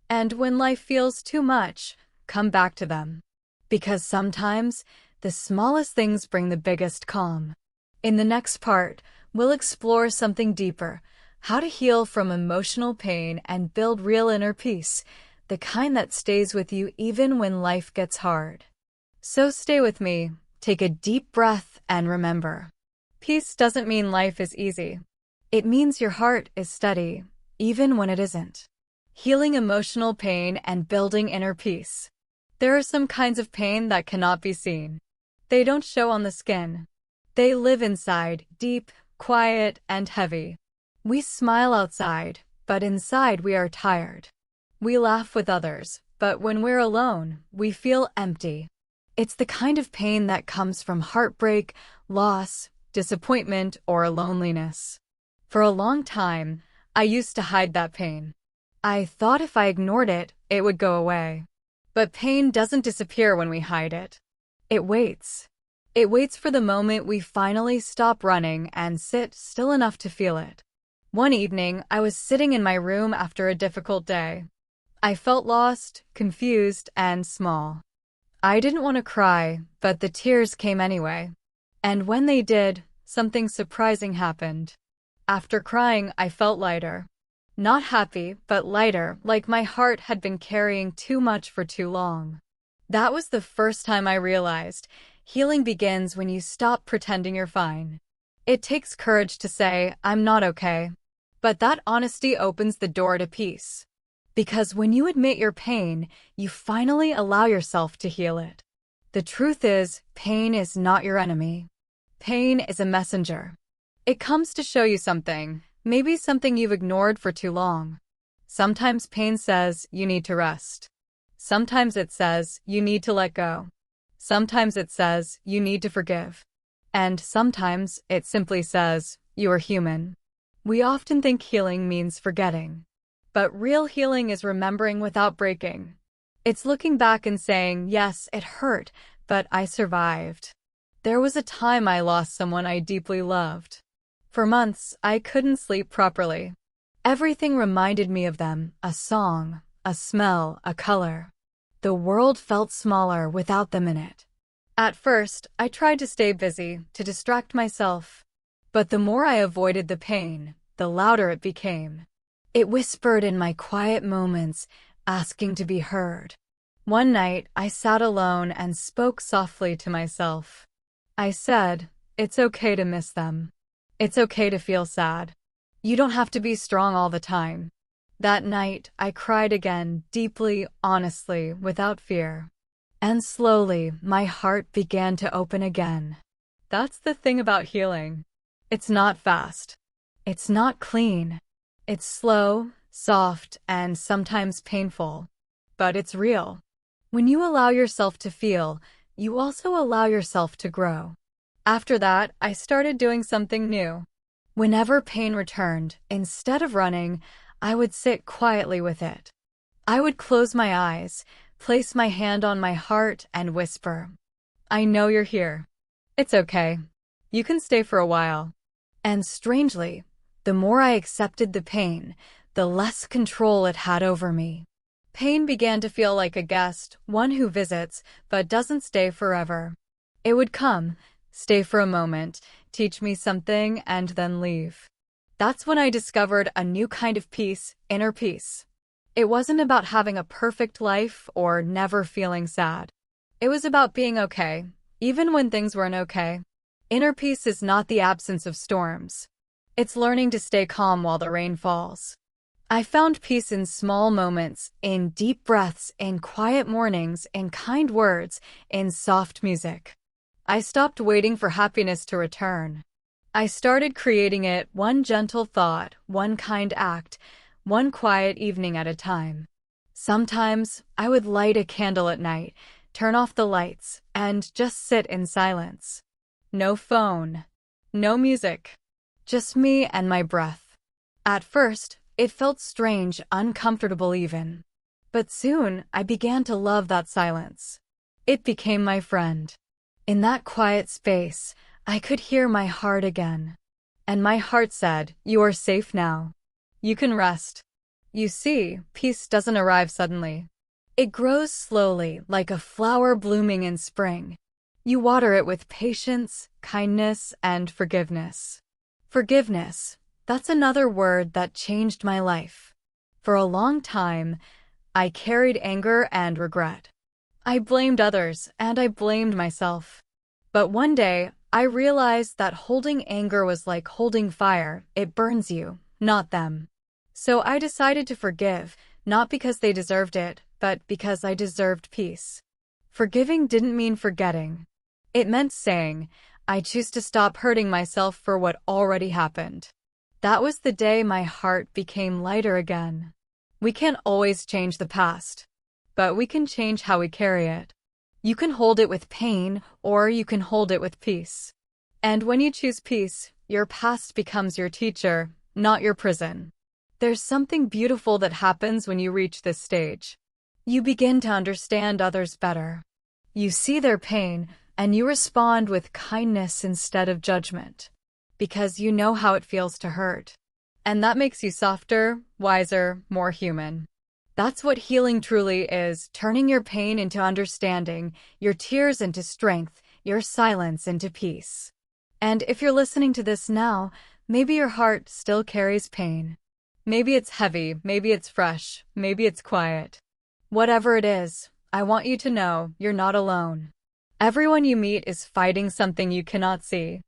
And when life feels too much, come back to them. Because sometimes, the smallest things bring the biggest calm. In the next part, we'll explore something deeper: how to heal from emotional pain and build real inner peace, the kind that stays with you even when life gets hard. So stay with me, take a deep breath, and remember, peace doesn't mean life is easy. It means your heart is steady, even when it isn't. Healing emotional pain and building inner peace. There are some kinds of pain that cannot be seen. They don't show on the skin. They live inside, deep, quiet, and heavy. We smile outside, but inside we are tired. We laugh with others, but when we're alone, we feel empty. It's the kind of pain that comes from heartbreak, loss, disappointment, or loneliness. For a long time, I used to hide that pain. I thought if I ignored it, it would go away. But pain doesn't disappear when we hide it. It waits. It waits for the moment we finally stop running and sit still enough to feel it. One evening, I was sitting in my room after a difficult day. I felt lost, confused, and small. I didn't want to cry, but the tears came anyway. And when they did, something surprising happened. After crying, I felt lighter. Not happy, but lighter, like my heart had been carrying too much for too long. That was the first time I realized healing begins when you stop pretending you're fine. It takes courage to say, "I'm not okay." But that honesty opens the door to peace. Because when you admit your pain, you finally allow yourself to heal it. The truth is, pain is not your enemy. Pain is a messenger. It comes to show you something, maybe something you've ignored for too long. Sometimes pain says you need to rest. Sometimes it says you need to let go. Sometimes it says you need to forgive. And sometimes it simply says you are human. We often think healing means forgetting. But real healing is remembering without breaking. It's looking back and saying, yes, it hurt, but I survived. There was a time I lost someone I deeply loved. For months, I couldn't sleep properly. Everything reminded me of them: a song, a smell, a color. The world felt smaller without them in it. At first, I tried to stay busy, to distract myself. But the more I avoided the pain, the louder it became. It whispered in my quiet moments, asking to be heard. One night, I sat alone and spoke softly to myself. I said, "It's okay to miss them. It's okay to feel sad. You don't have to be strong all the time." That night, I cried again, deeply, honestly, without fear. And slowly, my heart began to open again. That's the thing about healing. It's not fast. It's not clean. It's slow, soft, and sometimes painful. But it's real. When you allow yourself to feel, you also allow yourself to grow. After that, I started doing something new. Whenever pain returned, instead of running, I would sit quietly with it. I would close my eyes, place my hand on my heart, and whisper, "I know you're here. It's okay. You can stay for a while." And strangely, the more I accepted the pain, the less control it had over me. Pain began to feel like a guest, one who visits, but doesn't stay forever. It would come, stay for a moment, teach me something, and then leave. That's when I discovered a new kind of peace, inner peace. It wasn't about having a perfect life or never feeling sad. It was about being okay, even when things weren't okay. Inner peace is not the absence of storms. It's learning to stay calm while the rain falls. I found peace in small moments, in deep breaths, in quiet mornings, in kind words, in soft music. I stopped waiting for happiness to return. I started creating it, one gentle thought, one kind act, one quiet evening at a time. Sometimes I would light a candle at night, turn off the lights, and just sit in silence. No phone, no music, just me and my breath. At first, it felt strange, uncomfortable even. But soon, I began to love that silence. It became my friend. In that quiet space, I could hear my heart again. And my heart said, "You are safe now. You can rest." You see, peace doesn't arrive suddenly. It grows slowly, like a flower blooming in spring. You water it with patience, kindness, and forgiveness. Forgiveness, that's another word that changed my life. For a long time, I carried anger and regret. I blamed others, and I blamed myself. But one day, I realized that holding anger was like holding fire. It burns you, not them. So I decided to forgive, not because they deserved it, but because I deserved peace. Forgiving didn't mean forgetting. It meant saying, I choose to stop hurting myself for what already happened. That was the day my heart became lighter again. We can't always change the past, but we can change how we carry it. You can hold it with pain, or you can hold it with peace. And when you choose peace, your past becomes your teacher, not your prison. There's something beautiful that happens when you reach this stage. You begin to understand others better. You see their pain, and you respond with kindness instead of judgment. Because you know how it feels to hurt. And that makes you softer, wiser, more human. That's what healing truly is, turning your pain into understanding, your tears into strength, your silence into peace. And if you're listening to this now, maybe your heart still carries pain. Maybe it's heavy, maybe it's fresh, maybe it's quiet. Whatever it is, I want you to know you're not alone. Everyone you meet is fighting something you cannot see.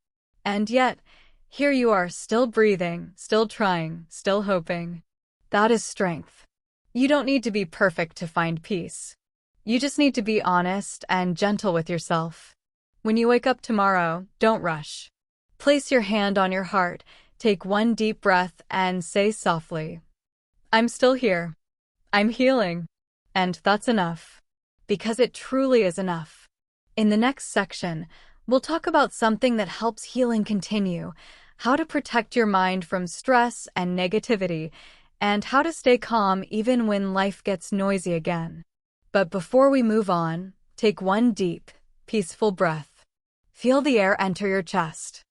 And yet, here you are, still breathing, still trying, still hoping. That is strength. You don't need to be perfect to find peace. You just need to be honest and gentle with yourself. When you wake up tomorrow, don't rush. Place your hand on your heart, take one deep breath, and say softly, I'm still here. I'm healing. And that's enough. Because it truly is enough. In the next section, we'll talk about something that helps healing continue, how to protect your mind from stress and negativity, and how to stay calm even when life gets noisy again. But before we move on, take one deep, peaceful breath. Feel the air enter your chest.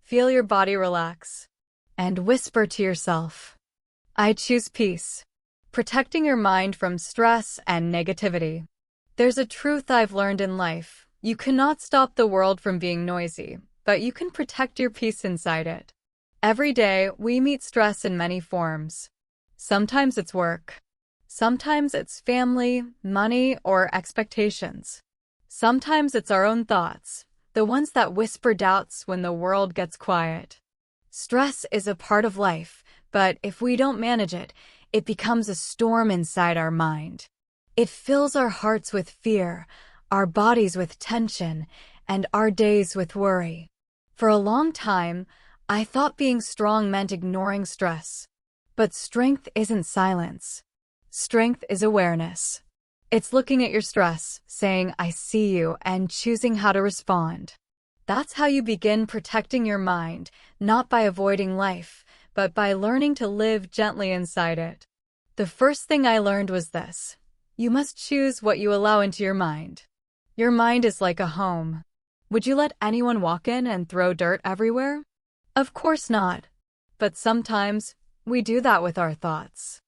Feel your body relax. And whisper to yourself, I choose peace. Protecting your mind from stress and negativity. There's a truth I've learned in life. You cannot stop the world from being noisy, but you can protect your peace inside it. Every day, we meet stress in many forms. Sometimes it's work. Sometimes it's family, money, or expectations. Sometimes it's our own thoughts, the ones that whisper doubts when the world gets quiet. Stress is a part of life, but if we don't manage it, it becomes a storm inside our mind. It fills our hearts with fear, our bodies with tension, and our days with worry. For a long time, I thought being strong meant ignoring stress. But strength isn't silence. Strength is awareness. It's looking at your stress, saying, I see you, and choosing how to respond. That's how you begin protecting your mind, not by avoiding life, but by learning to live gently inside it. The first thing I learned was this. You must choose what you allow into your mind. Your mind is like a home. Would you let anyone walk in and throw dirt everywhere? Of course not. But sometimes, we do that with our thoughts.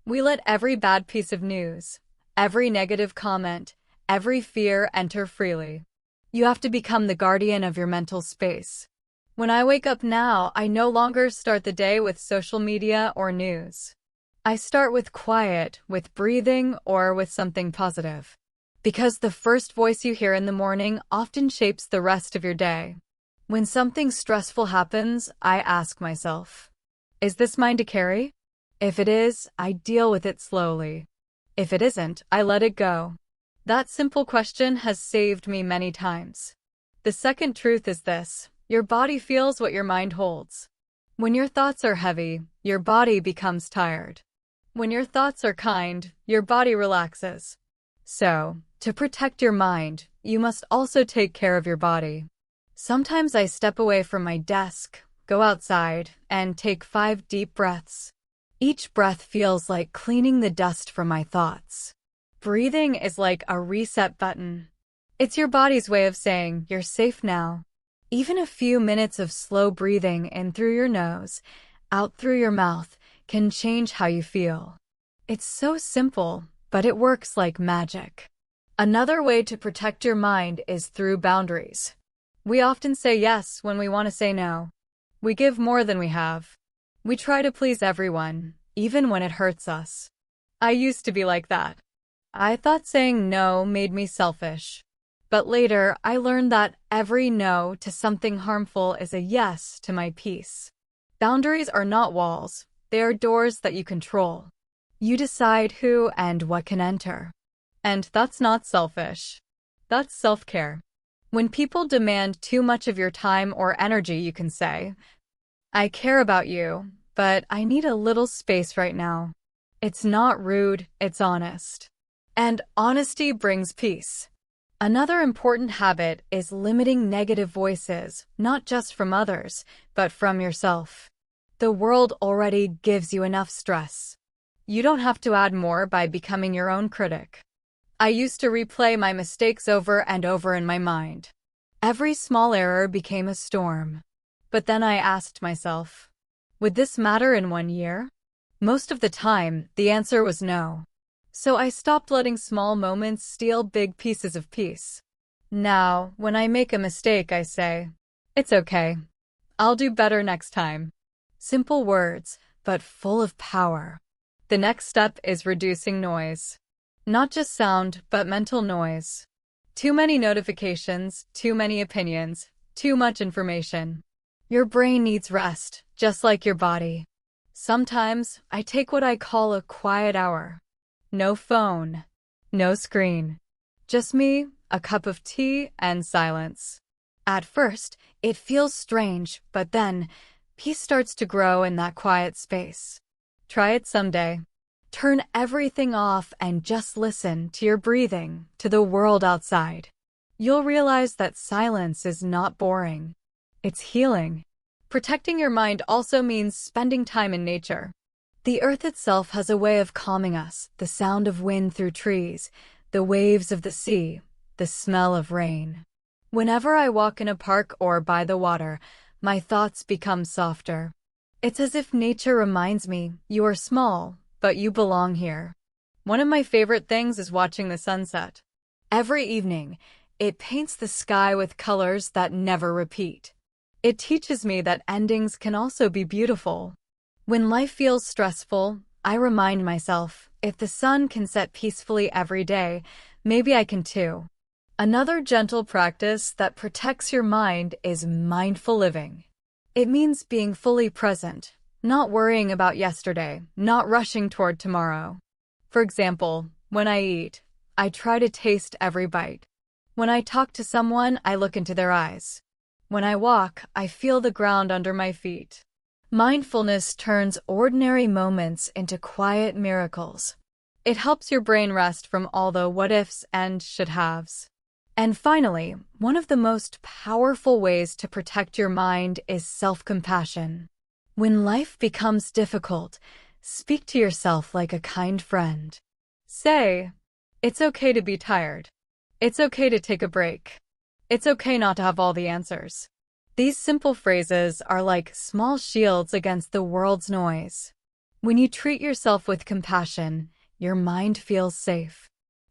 We let every bad piece of news, every negative comment, every fear enter freely. You have to become the guardian of your mental space. When I wake up now, I no longer start the day with social media or news. I start with quiet, with breathing, or with something positive. Because the first voice you hear in the morning often shapes the rest of your day. When something stressful happens, I ask myself, is this mine to carry? If it is, I deal with it slowly. If it isn't, I let it go. That simple question has saved me many times. The second truth is this: your body feels what your mind holds. When your thoughts are heavy, your body becomes tired. When your thoughts are kind, your body relaxes. So, to protect your mind, you must also take care of your body. Sometimes I step away from my desk, go outside, and take 5 deep breaths. Each breath feels like cleaning the dust from my thoughts. Breathing is like a reset button. It's your body's way of saying, you're safe now. Even a few minutes of slow breathing in through your nose, out through your mouth, can change how you feel. It's so simple, but it works like magic. Another way to protect your mind is through boundaries. We often say yes when we want to say no. We give more than we have. We try to please everyone, even when it hurts us. I used to be like that. I thought saying no made me selfish. But later, I learned that every no to something harmful is a yes to my peace. Boundaries are not walls. They are doors that you control. You decide who and what can enter. And that's not selfish. That's self-care. When people demand too much of your time or energy, you can say, I care about you, but I need a little space right now. It's not rude, it's honest. And honesty brings peace. Another important habit is limiting negative voices, not just from others, but from yourself. The world already gives you enough stress. You don't have to add more by becoming your own critic. I used to replay my mistakes over and over in my mind. Every small error became a storm. But then I asked myself, would this matter in 1 year? Most of the time, the answer was no. So I stopped letting small moments steal big pieces of peace. Now, when I make a mistake, I say, it's okay. I'll do better next time. Simple words, but full of power. The next step is reducing noise. Not just sound, but mental noise. Too many notifications, too many opinions, too much information. Your brain needs rest, just like your body. Sometimes, I take what I call a quiet hour. No phone, no screen. Just me, a cup of tea, and silence. At first, it feels strange, but then, peace starts to grow in that quiet space. Try it someday. Turn everything off and just listen to your breathing, to the world outside. You'll realize that silence is not boring. It's healing. Protecting your mind also means spending time in nature. The earth itself has a way of calming us, the sound of wind through trees, the waves of the sea, the smell of rain. Whenever I walk in a park or by the water, my thoughts become softer. It's as if nature reminds me, you are small, but you belong here. One of my favorite things is watching the sunset. Every evening, it paints the sky with colors that never repeat. It teaches me that endings can also be beautiful. When life feels stressful, I remind myself, if the sun can set peacefully every day, maybe I can too. Another gentle practice that protects your mind is mindful living. It means being fully present, not worrying about yesterday, not rushing toward tomorrow. For example, when I eat, I try to taste every bite. When I talk to someone, I look into their eyes. When I walk, I feel the ground under my feet. Mindfulness turns ordinary moments into quiet miracles. It helps your brain rest from all the what-ifs and should-haves. And finally, one of the most powerful ways to protect your mind is self-compassion. When life becomes difficult, speak to yourself like a kind friend. Say, it's okay to be tired. It's okay to take a break. It's okay not to have all the answers. These simple phrases are like small shields against the world's noise. When you treat yourself with compassion, your mind feels safe.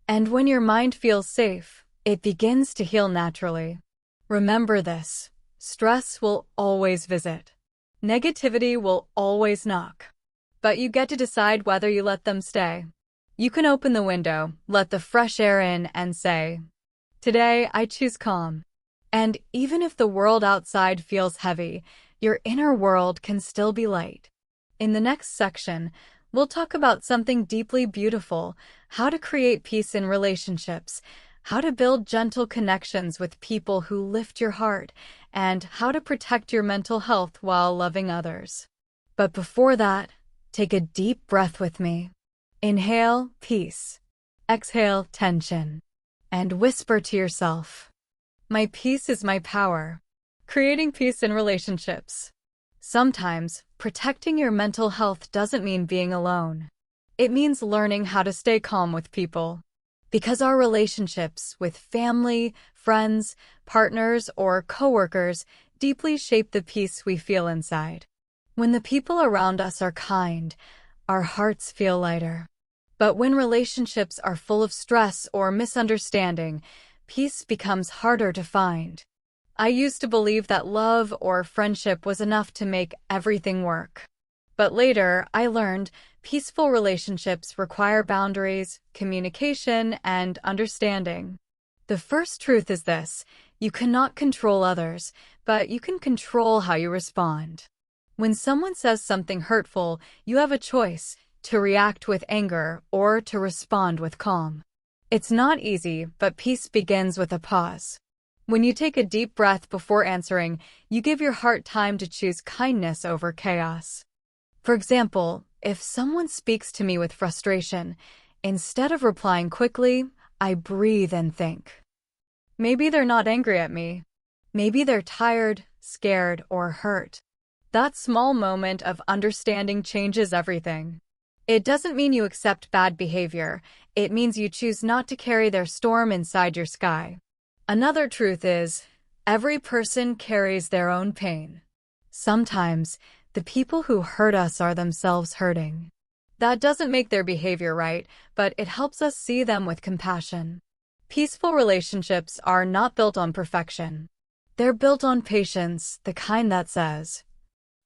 And when your mind feels safe, it begins to heal naturally. Remember this: stress will always visit. Negativity will always knock. But you get to decide whether you let them stay. You can open the window, let the fresh air in, and say, today I choose calm. And even if the world outside feels heavy, your inner world can still be light. In the next section, we'll talk about something deeply beautiful: how to create peace in relationships, how to build gentle connections with people who lift your heart, and how to protect your mental health while loving others. But before that, take a deep breath with me. Inhale, peace. Exhale, tension. And whisper to yourself, my peace is my power. Creating peace in relationships. Sometimes, protecting your mental health doesn't mean being alone. It means learning how to stay calm with people. Because our relationships with family, friends, partners, or coworkers deeply shape the peace we feel inside. When the people around us are kind, our hearts feel lighter. But when relationships are full of stress or misunderstanding, peace becomes harder to find. I used to believe that love or friendship was enough to make everything work. But later, I learned peaceful relationships require boundaries, communication, and understanding. The first truth is this: you cannot control others, but you can control how you respond. When someone says something hurtful, you have a choice: to react with anger or to respond with calm. It's not easy, but peace begins with a pause. When you take a deep breath before answering, you give your heart time to choose kindness over chaos. For example, if someone speaks to me with frustration, instead of replying quickly, I breathe and think. Maybe they're not angry at me. Maybe they're tired, scared, or hurt. That small moment of understanding changes everything. It doesn't mean you accept bad behavior. It means you choose not to carry their storm inside your sky. Another truth is, every person carries their own pain. Sometimes, the people who hurt us are themselves hurting. That doesn't make their behavior right, but it helps us see them with compassion. Peaceful relationships are not built on perfection. They're built on patience, the kind that says,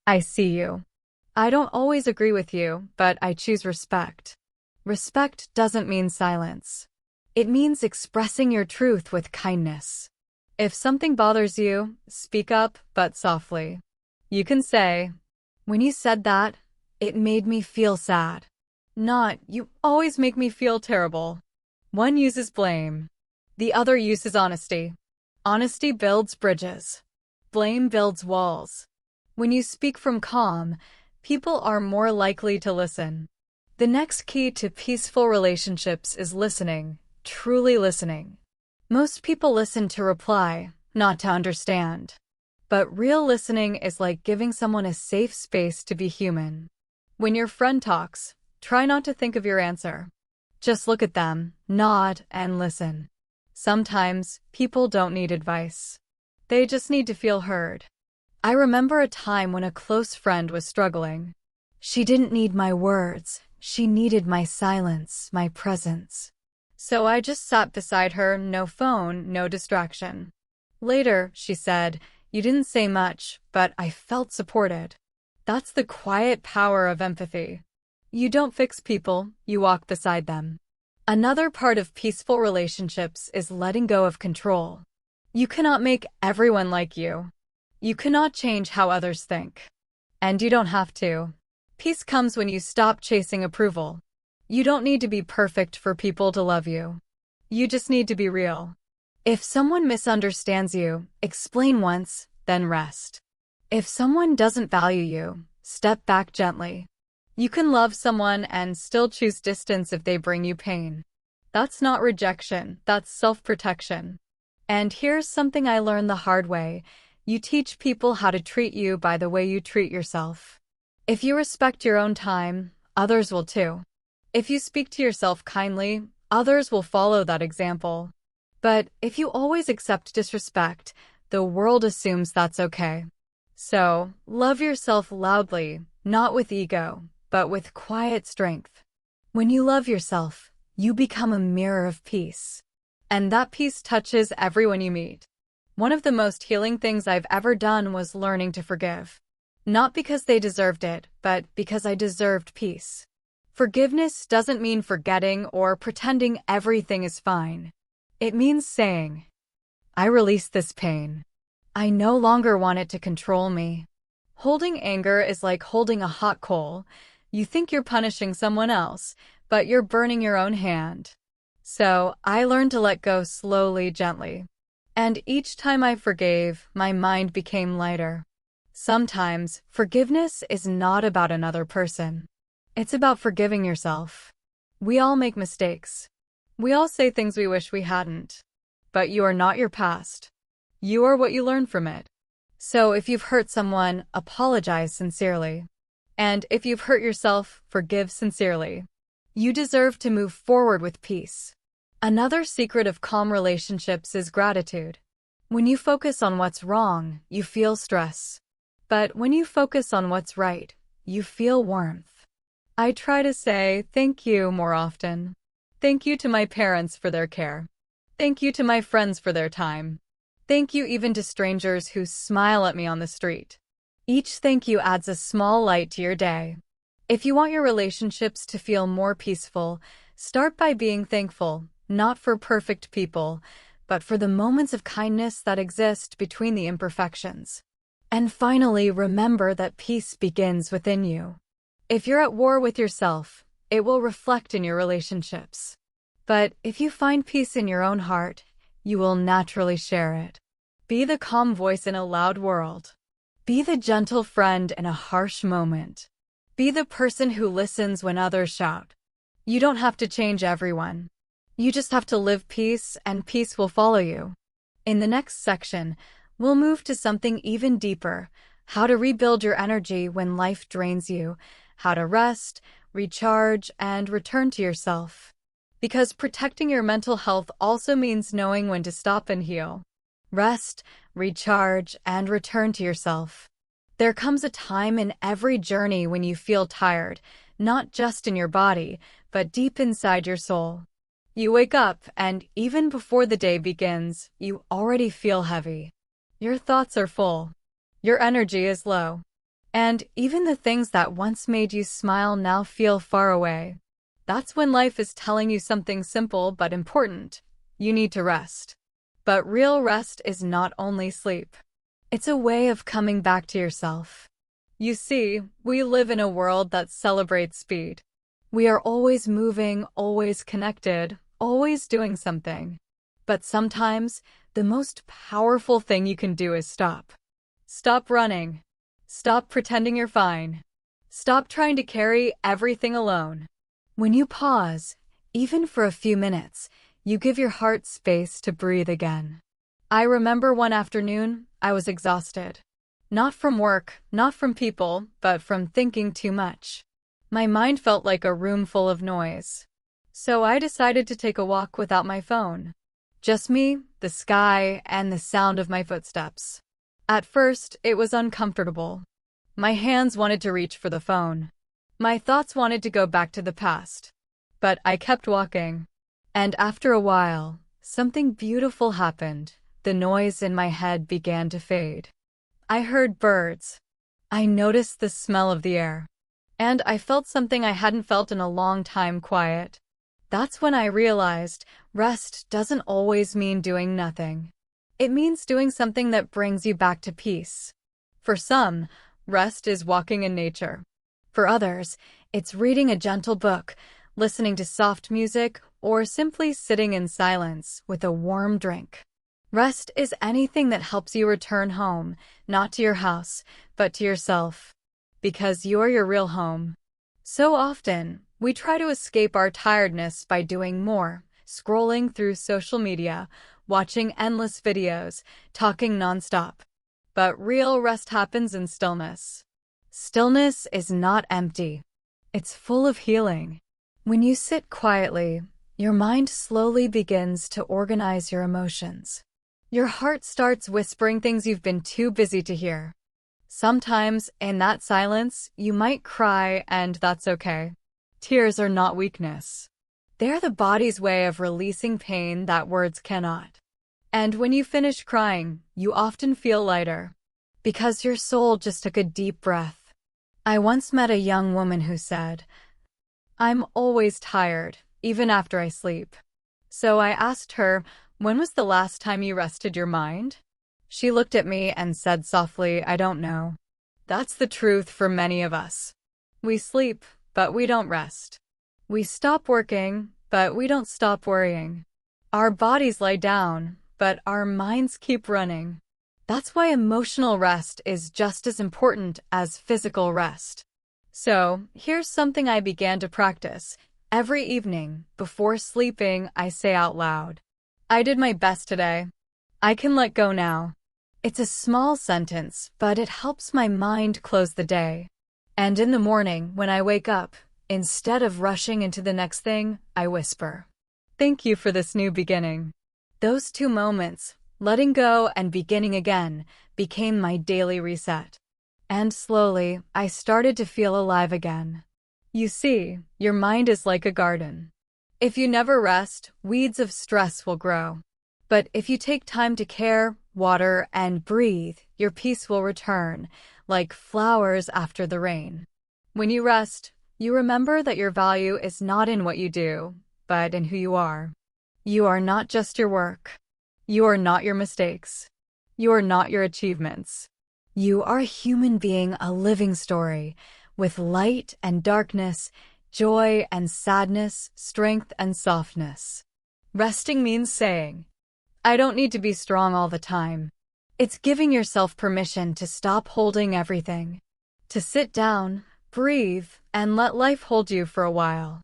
I see you. I don't always agree with you, but I choose respect. Respect doesn't mean silence. It means expressing your truth with kindness. If something bothers you, speak up, but softly. You can say, when you said that, it made me feel sad. Not, you always make me feel terrible. One uses blame. The other uses honesty. Honesty builds bridges. Blame builds walls. When you speak from calm, people are more likely to listen. The next key to peaceful relationships is listening, truly listening. Most people listen to reply, not to understand. But real listening is like giving someone a safe space to be human. When your friend talks, try not to think of your answer. Just look at them, nod, and listen. Sometimes, people don't need advice. They just need to feel heard. I remember a time when a close friend was struggling. She didn't need my words. She needed my silence, my presence. So I just sat beside her, no phone, no distraction. Later, she said, you didn't say much, but I felt supported. That's the quiet power of empathy. You don't fix people, you walk beside them. Another part of peaceful relationships is letting go of control. You cannot make everyone like you. You cannot change how others think. And you don't have to. Peace comes when you stop chasing approval. You don't need to be perfect for people to love you. You just need to be real. If someone misunderstands you, explain once, then rest. If someone doesn't value you, step back gently. You can love someone and still choose distance if they bring you pain. That's not rejection, that's self-protection. And here's something I learned the hard way. You teach people how to treat you by the way you treat yourself. If you respect your own time, others will too. If you speak to yourself kindly, others will follow that example. But if you always accept disrespect, the world assumes that's okay. So, love yourself loudly, not with ego, but with quiet strength. When you love yourself, you become a mirror of peace. And that peace touches everyone you meet. One of the most healing things I've ever done was learning to forgive. Not because they deserved it, but because I deserved peace. Forgiveness doesn't mean forgetting or pretending everything is fine. It means saying, I release this pain. I no longer want it to control me. Holding anger is like holding a hot coal. You think you're punishing someone else, but you're burning your own hand. So I learned to let go slowly, gently. And each time I forgave, my mind became lighter. Sometimes, forgiveness is not about another person. It's about forgiving yourself. We all make mistakes. We all say things we wish we hadn't. But you are not your past. You are what you learn from it. So if you've hurt someone, apologize sincerely. And if you've hurt yourself, forgive sincerely. You deserve to move forward with peace. Another secret of calm relationships is gratitude. When you focus on what's wrong, you feel stress. But when you focus on what's right, you feel warmth. I try to say thank you more often. Thank you to my parents for their care. Thank you to my friends for their time. Thank you even to strangers who smile at me on the street. Each thank you adds a small light to your day. If you want your relationships to feel more peaceful, start by being thankful, not for perfect people, but for the moments of kindness that exist between the imperfections. And finally, remember that peace begins within you. If you're at war with yourself, it will reflect in your relationships. But if you find peace in your own heart, you will naturally share it. Be the calm voice in a loud world. Be the gentle friend in a harsh moment. Be the person who listens when others shout. You don't have to change everyone. You just have to live peace, and peace will follow you. In the next section, we'll move to something even deeper: how to rebuild your energy when life drains you, how to rest, recharge, and return to yourself. Because protecting your mental health also means knowing when to stop and heal. Rest, recharge, and return to yourself. There comes a time in every journey when you feel tired, not just in your body, but deep inside your soul. You wake up, and even before the day begins, you already feel heavy. Your thoughts are full. Your energy is low. And even the things that once made you smile now feel far away. That's when life is telling you something simple but important. You need to rest. But real rest is not only sleep. It's a way of coming back to yourself. You see, we live in a world that celebrates speed. We are always moving, always connected, always doing something. But sometimes, the most powerful thing you can do is stop. Stop running. Stop pretending you're fine. Stop trying to carry everything alone. When you pause, even for a few minutes, you give your heart space to breathe again. I remember one afternoon, I was exhausted. Not from work, not from people, but from thinking too much. My mind felt like a room full of noise. So I decided to take a walk without my phone. Just me, the sky, and the sound of my footsteps. At first, it was uncomfortable. My hands wanted to reach for the phone. My thoughts wanted to go back to the past. But I kept walking. And after a while, something beautiful happened. The noise in my head began to fade. I heard birds. I noticed the smell of the air. And I felt something I hadn't felt in a long time: quiet. That's when I realized rest doesn't always mean doing nothing. It means doing something that brings you back to peace. For some, rest is walking in nature. For others, it's reading a gentle book, listening to soft music, or simply sitting in silence with a warm drink. Rest is anything that helps you return home, not to your house, but to yourself. Because you're your real home. So often, we try to escape our tiredness by doing more, scrolling through social media, watching endless videos, talking nonstop. But real rest happens in stillness. Stillness is not empty. It's full of healing. When you sit quietly, your mind slowly begins to organize your emotions. Your heart starts whispering things you've been too busy to hear. Sometimes, in that silence, you might cry, and that's okay. Tears are not weakness. They're the body's way of releasing pain that words cannot. And when you finish crying, you often feel lighter. Because your soul just took a deep breath. I once met a young woman who said, "I'm always tired, even after I sleep." So I asked her, "When was the last time you rested your mind?" She looked at me and said softly, "I don't know." That's the truth for many of us. We sleep, but we don't rest. We stop working, but we don't stop worrying. Our bodies lie down, but our minds keep running. That's why emotional rest is just as important as physical rest. So, here's something I began to practice. Every evening, before sleeping, I say out loud, "I did my best today. I can let go now." It's a small sentence, but it helps my mind close the day. And in the morning, when I wake up, instead of rushing into the next thing, I whisper, "Thank you for this new beginning." Those two moments, letting go and beginning again, became my daily reset. And slowly, I started to feel alive again. You see, your mind is like a garden. If you never rest, weeds of stress will grow. But if you take time to care, water, and breathe, your peace will return, like flowers after the rain. When you rest, you remember that your value is not in what you do, but in who you are. You are not just your work. You are not your mistakes. You are not your achievements. You are a human being, a living story, with light and darkness, joy and sadness, strength and softness. Resting means saying, "I don't need to be strong all the time." It's giving yourself permission to stop holding everything, to sit down, breathe, and let life hold you for a while.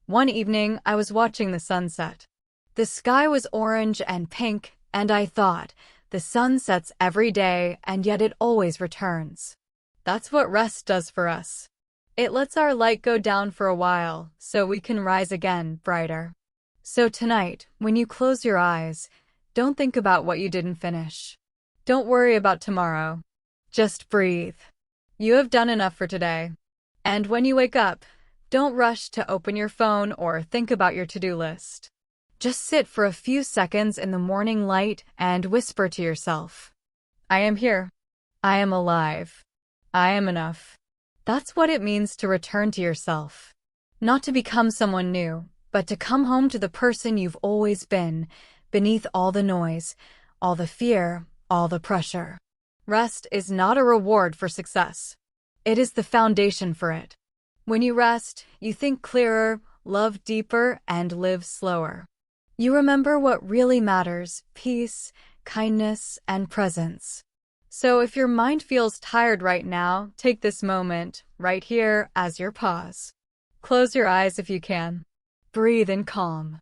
One evening, I was watching the sunset. The sky was orange and pink, and I thought, the sun sets every day, and yet it always returns. That's what rest does for us. It lets our light go down for a while, so we can rise again, brighter. So tonight, when you close your eyes, don't think about what you didn't finish. Don't worry about tomorrow. Just breathe. You have done enough for today. And when you wake up, don't rush to open your phone or think about your to-do list. Just sit for a few seconds in the morning light and whisper to yourself, "I am here. I am alive. I am enough." That's what it means to return to yourself. Not to become someone new, but to come home to the person you've always been, beneath all the noise, all the fear, all the pressure. Rest is not a reward for success. It is the foundation for it. When you rest, you think clearer, love deeper, and live slower. You remember what really matters: peace, kindness, and presence. So if your mind feels tired right now, take this moment, right here, as your pause. Close your eyes if you can. Breathe in calm.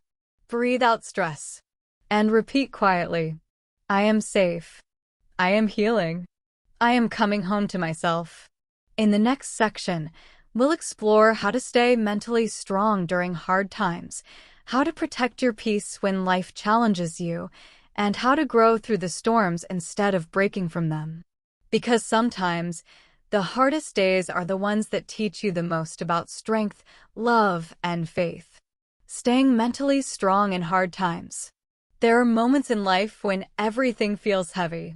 Breathe out stress. And repeat quietly, "I am safe. I am healing. I am coming home to myself." In the next section, we'll explore how to stay mentally strong during hard times, how to protect your peace when life challenges you, and how to grow through the storms instead of breaking from them. Because sometimes, the hardest days are the ones that teach you the most about strength, love, and faith. Staying mentally strong in hard times. There are moments in life when everything feels heavy.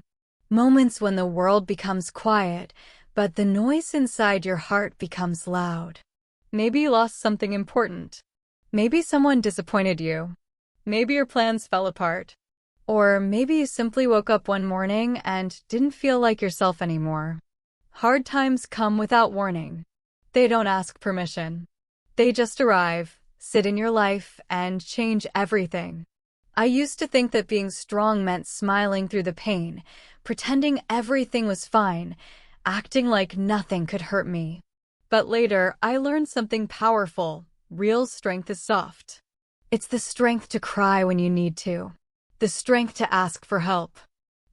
Moments when the world becomes quiet, but the noise inside your heart becomes loud. Maybe you lost something important. Maybe someone disappointed you. Maybe your plans fell apart. Or maybe you simply woke up one morning and didn't feel like yourself anymore. Hard times come without warning. They don't ask permission. They just arrive, sit in your life, and change everything. I used to think that being strong meant smiling through the pain, pretending everything was fine, acting like nothing could hurt me. But later, I learned something powerful. Real strength is soft. It's the strength to cry when you need to. The strength to ask for help.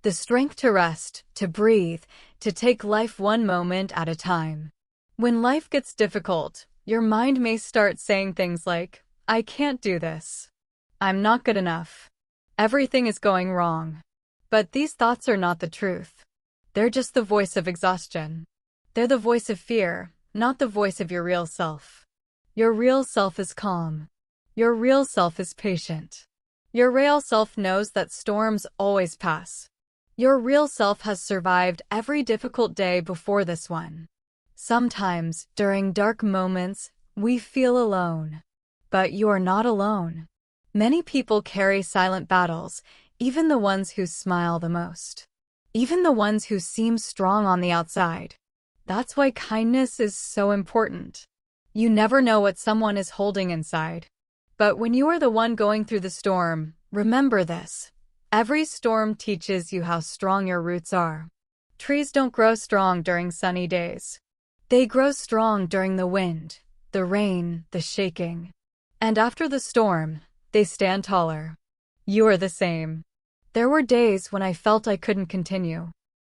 The strength to rest, to breathe, to take life one moment at a time. When life gets difficult, your mind may start saying things like, "I can't do this. I'm not good enough. Everything is going wrong." But these thoughts are not the truth. They're just the voice of exhaustion. They're the voice of fear, not the voice of your real self. Your real self is calm. Your real self is patient. Your real self knows that storms always pass. Your real self has survived every difficult day before this one. Sometimes, during dark moments, we feel alone. But you are not alone. Many people carry silent battles, even the ones who smile the most. Even the ones who seem strong on the outside. That's why kindness is so important. You never know what someone is holding inside. But when you are the one going through the storm, remember this. Every storm teaches you how strong your roots are. Trees don't grow strong during sunny days. They grow strong during the wind, the rain, the shaking. And after the storm, they stand taller. You are the same. There were days when I felt I couldn't continue.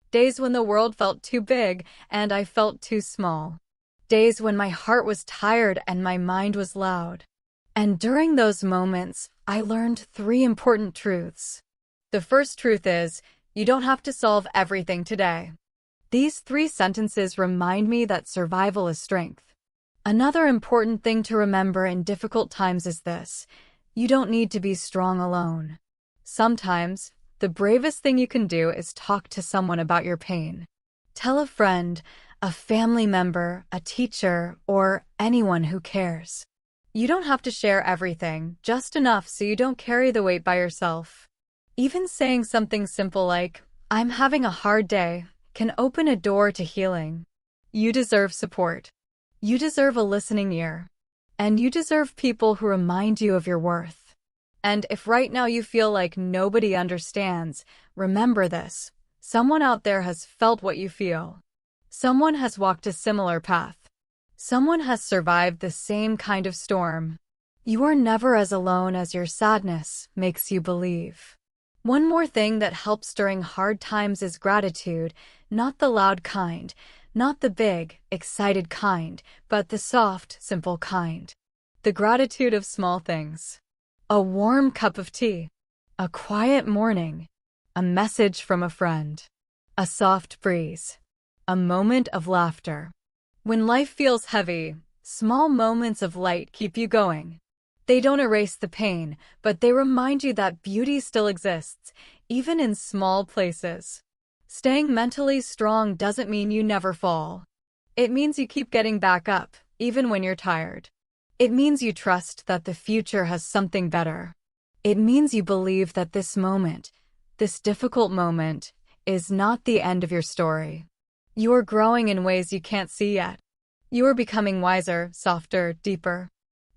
Days when the world felt too big and I felt too small. Days when my heart was tired and my mind was loud. And during those moments, I learned 3 important truths. The first truth is, you don't have to solve everything today. These 3 sentences remind me that survival is strength. Another important thing to remember in difficult times is this: you don't need to be strong alone. Sometimes, the bravest thing you can do is talk to someone about your pain. Tell a friend, a family member, a teacher, or anyone who cares. You don't have to share everything, just enough so you don't carry the weight by yourself. Even saying something simple like, "I'm having a hard day," can open a door to healing. You deserve support. You deserve a listening ear. And you deserve people who remind you of your worth. And if right now you feel like nobody understands, remember this: someone out there has felt what you feel. Someone has walked a similar path. Someone has survived the same kind of storm. You are never as alone as your sadness makes you believe. One more thing that helps during hard times is gratitude, not the loud kind, not the big, excited kind, but the soft, simple kind. The gratitude of small things. A warm cup of tea. A quiet morning. A message from a friend. A soft breeze. A moment of laughter. When life feels heavy, small moments of light keep you going. They don't erase the pain, but they remind you that beauty still exists, even in small places. Staying mentally strong doesn't mean you never fall. It means you keep getting back up, even when you're tired. It means you trust that the future has something better. It means you believe that this moment, this difficult moment, is not the end of your story. You are growing in ways you can't see yet. You are becoming wiser, softer, deeper.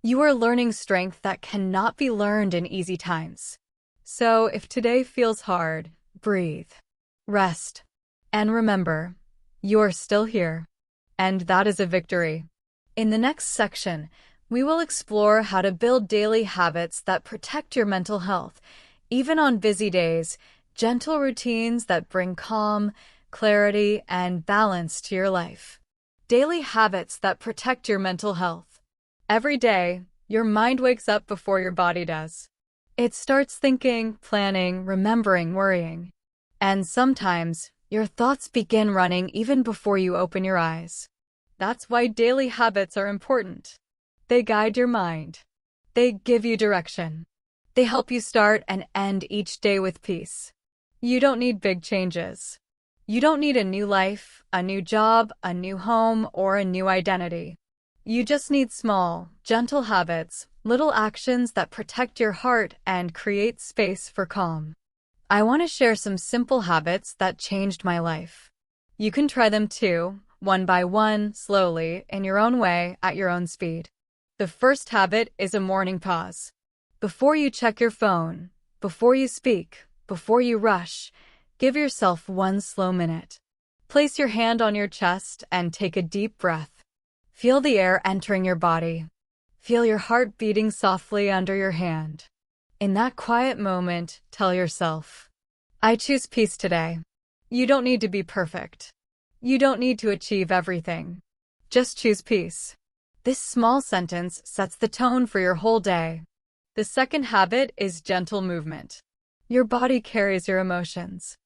You are learning strength that cannot be learned in easy times. So if today feels hard, breathe, rest, and remember, you are still here. And that is a victory. In the next section, we will explore how to build daily habits that protect your mental health, even on busy days, gentle routines that bring calm, clarity, and balance to your life. Daily habits that protect your mental health. Every day, your mind wakes up before your body does. It starts thinking, planning, remembering, worrying. And sometimes, your thoughts begin running even before you open your eyes. That's why daily habits are important. They guide your mind. They give you direction. They help you start and end each day with peace. You don't need big changes. You don't need a new life, a new job, a new home, or a new identity. You just need small, gentle habits, little actions that protect your heart and create space for calm. I want to share some simple habits that changed my life. You can try them too, one by one, slowly, in your own way, at your own speed. The first habit is a morning pause. Before you check your phone, before you speak, before you rush, give yourself 1 slow minute. Place your hand on your chest and take a deep breath. Feel the air entering your body. Feel your heart beating softly under your hand. In that quiet moment, tell yourself, "I choose peace today." You don't need to be perfect. You don't need to achieve everything. Just choose peace. This small sentence sets the tone for your whole day. The second habit is gentle movement. Your body carries your emotions.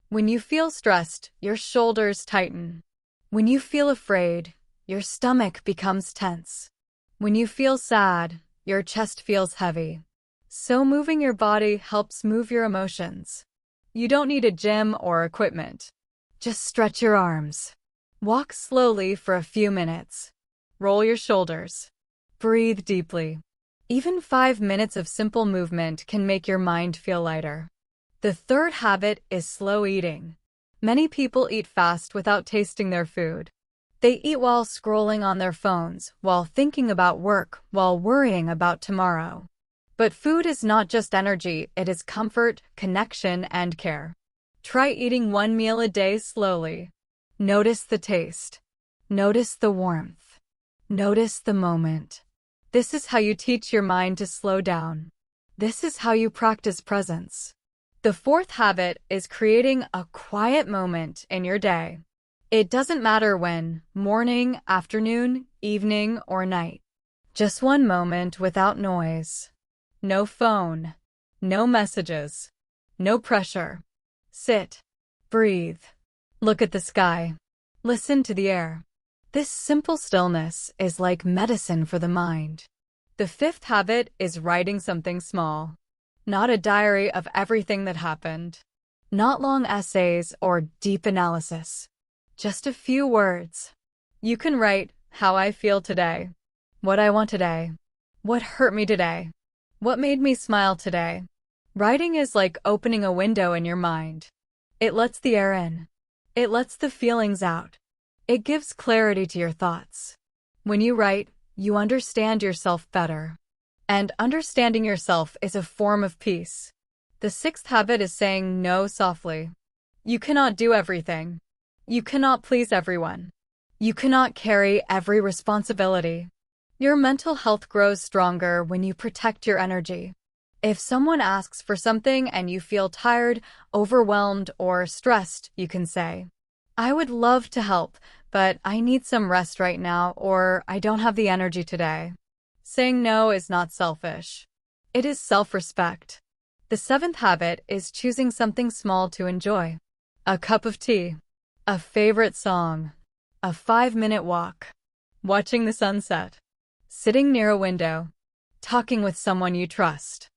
When you feel stressed, your shoulders tighten. When you feel afraid, your stomach becomes tense. When you feel sad, your chest feels heavy. So moving your body helps move your emotions. You don't need a gym or equipment. Just stretch your arms. Walk slowly for a few minutes. Roll your shoulders. Breathe deeply. Even 5 minutes of simple movement can make your mind feel lighter. The third habit is slow eating. Many people eat fast without tasting their food. They eat while scrolling on their phones, while thinking about work, while worrying about tomorrow. But food is not just energy, it is comfort, connection, and care. Try eating one meal a day slowly. Notice the taste. Notice the warmth. Notice the moment. This is how you teach your mind to slow down. This is how you practice presence. The fourth habit is creating a quiet moment in your day. It doesn't matter when, morning, afternoon, evening, or night. Just one moment without noise. No phone. No messages. No pressure. Sit. Breathe. Look at the sky. Listen to the air. This simple stillness is like medicine for the mind. The fifth habit is writing something small. Not a diary of everything that happened. Not long essays or deep analysis. Just a few words. You can write how I feel today, what I want today, what hurt me today, what made me smile today. Writing is like opening a window in your mind. It lets the air in. It lets the feelings out. It gives clarity to your thoughts. When you write, you understand yourself better. And understanding yourself is a form of peace. The sixth habit is saying no softly. You cannot do everything. You cannot please everyone. You cannot carry every responsibility. Your mental health grows stronger when you protect your energy. If someone asks for something and you feel tired, overwhelmed, or stressed, you can say, I would love to help, but I need some rest right now, or I don't have the energy today. Saying no is not selfish. It is self-respect. The seventh habit is choosing something small to enjoy. A cup of tea. A favorite song. A 5-minute walk. Watching the sunset. Sitting near a window. Talking with someone you trust.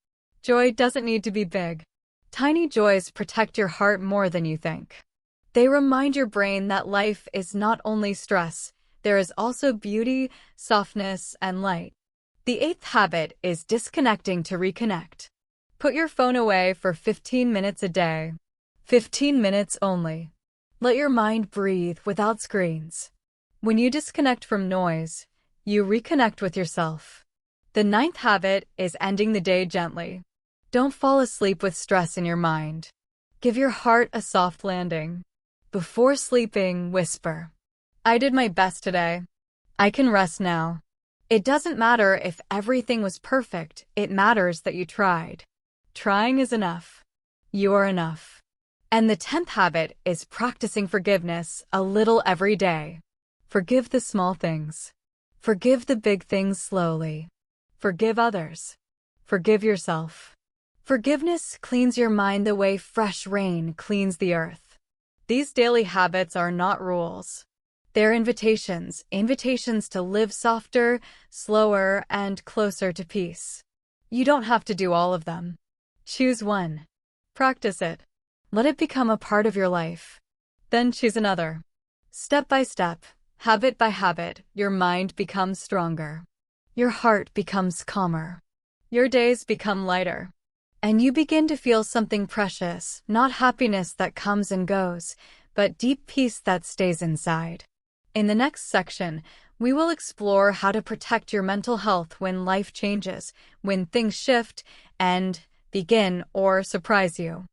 Joy doesn't need to be big. Tiny joys protect your heart more than you think. They remind your brain that life is not only stress, there is also beauty, softness, and light. The eighth habit is disconnecting to reconnect. Put your phone away for 15 minutes a day. 15 minutes only. Let your mind breathe without screens. When you disconnect from noise, you reconnect with yourself. The ninth habit is ending the day gently. Don't fall asleep with stress in your mind. Give your heart a soft landing. Before sleeping, whisper, I did my best today. I can rest now. It doesn't matter if everything was perfect, it matters that you tried. Trying is enough. You are enough. And the 10th habit is practicing forgiveness a little every day. Forgive the small things. Forgive the big things slowly. Forgive others. Forgive yourself. Forgiveness cleans your mind the way fresh rain cleans the earth. These daily habits are not rules. They're invitations to live softer, slower, and closer to peace. You don't have to do all of them. Choose one. Practice it. Let it become a part of your life. Then choose another. Step by step, habit by habit, your mind becomes stronger. Your heart becomes calmer. Your days become lighter. And you begin to feel something precious, not happiness that comes and goes, but deep peace that stays inside. In the next section, we will explore how to protect your mental health when life changes, when things shift, and begin or surprise you.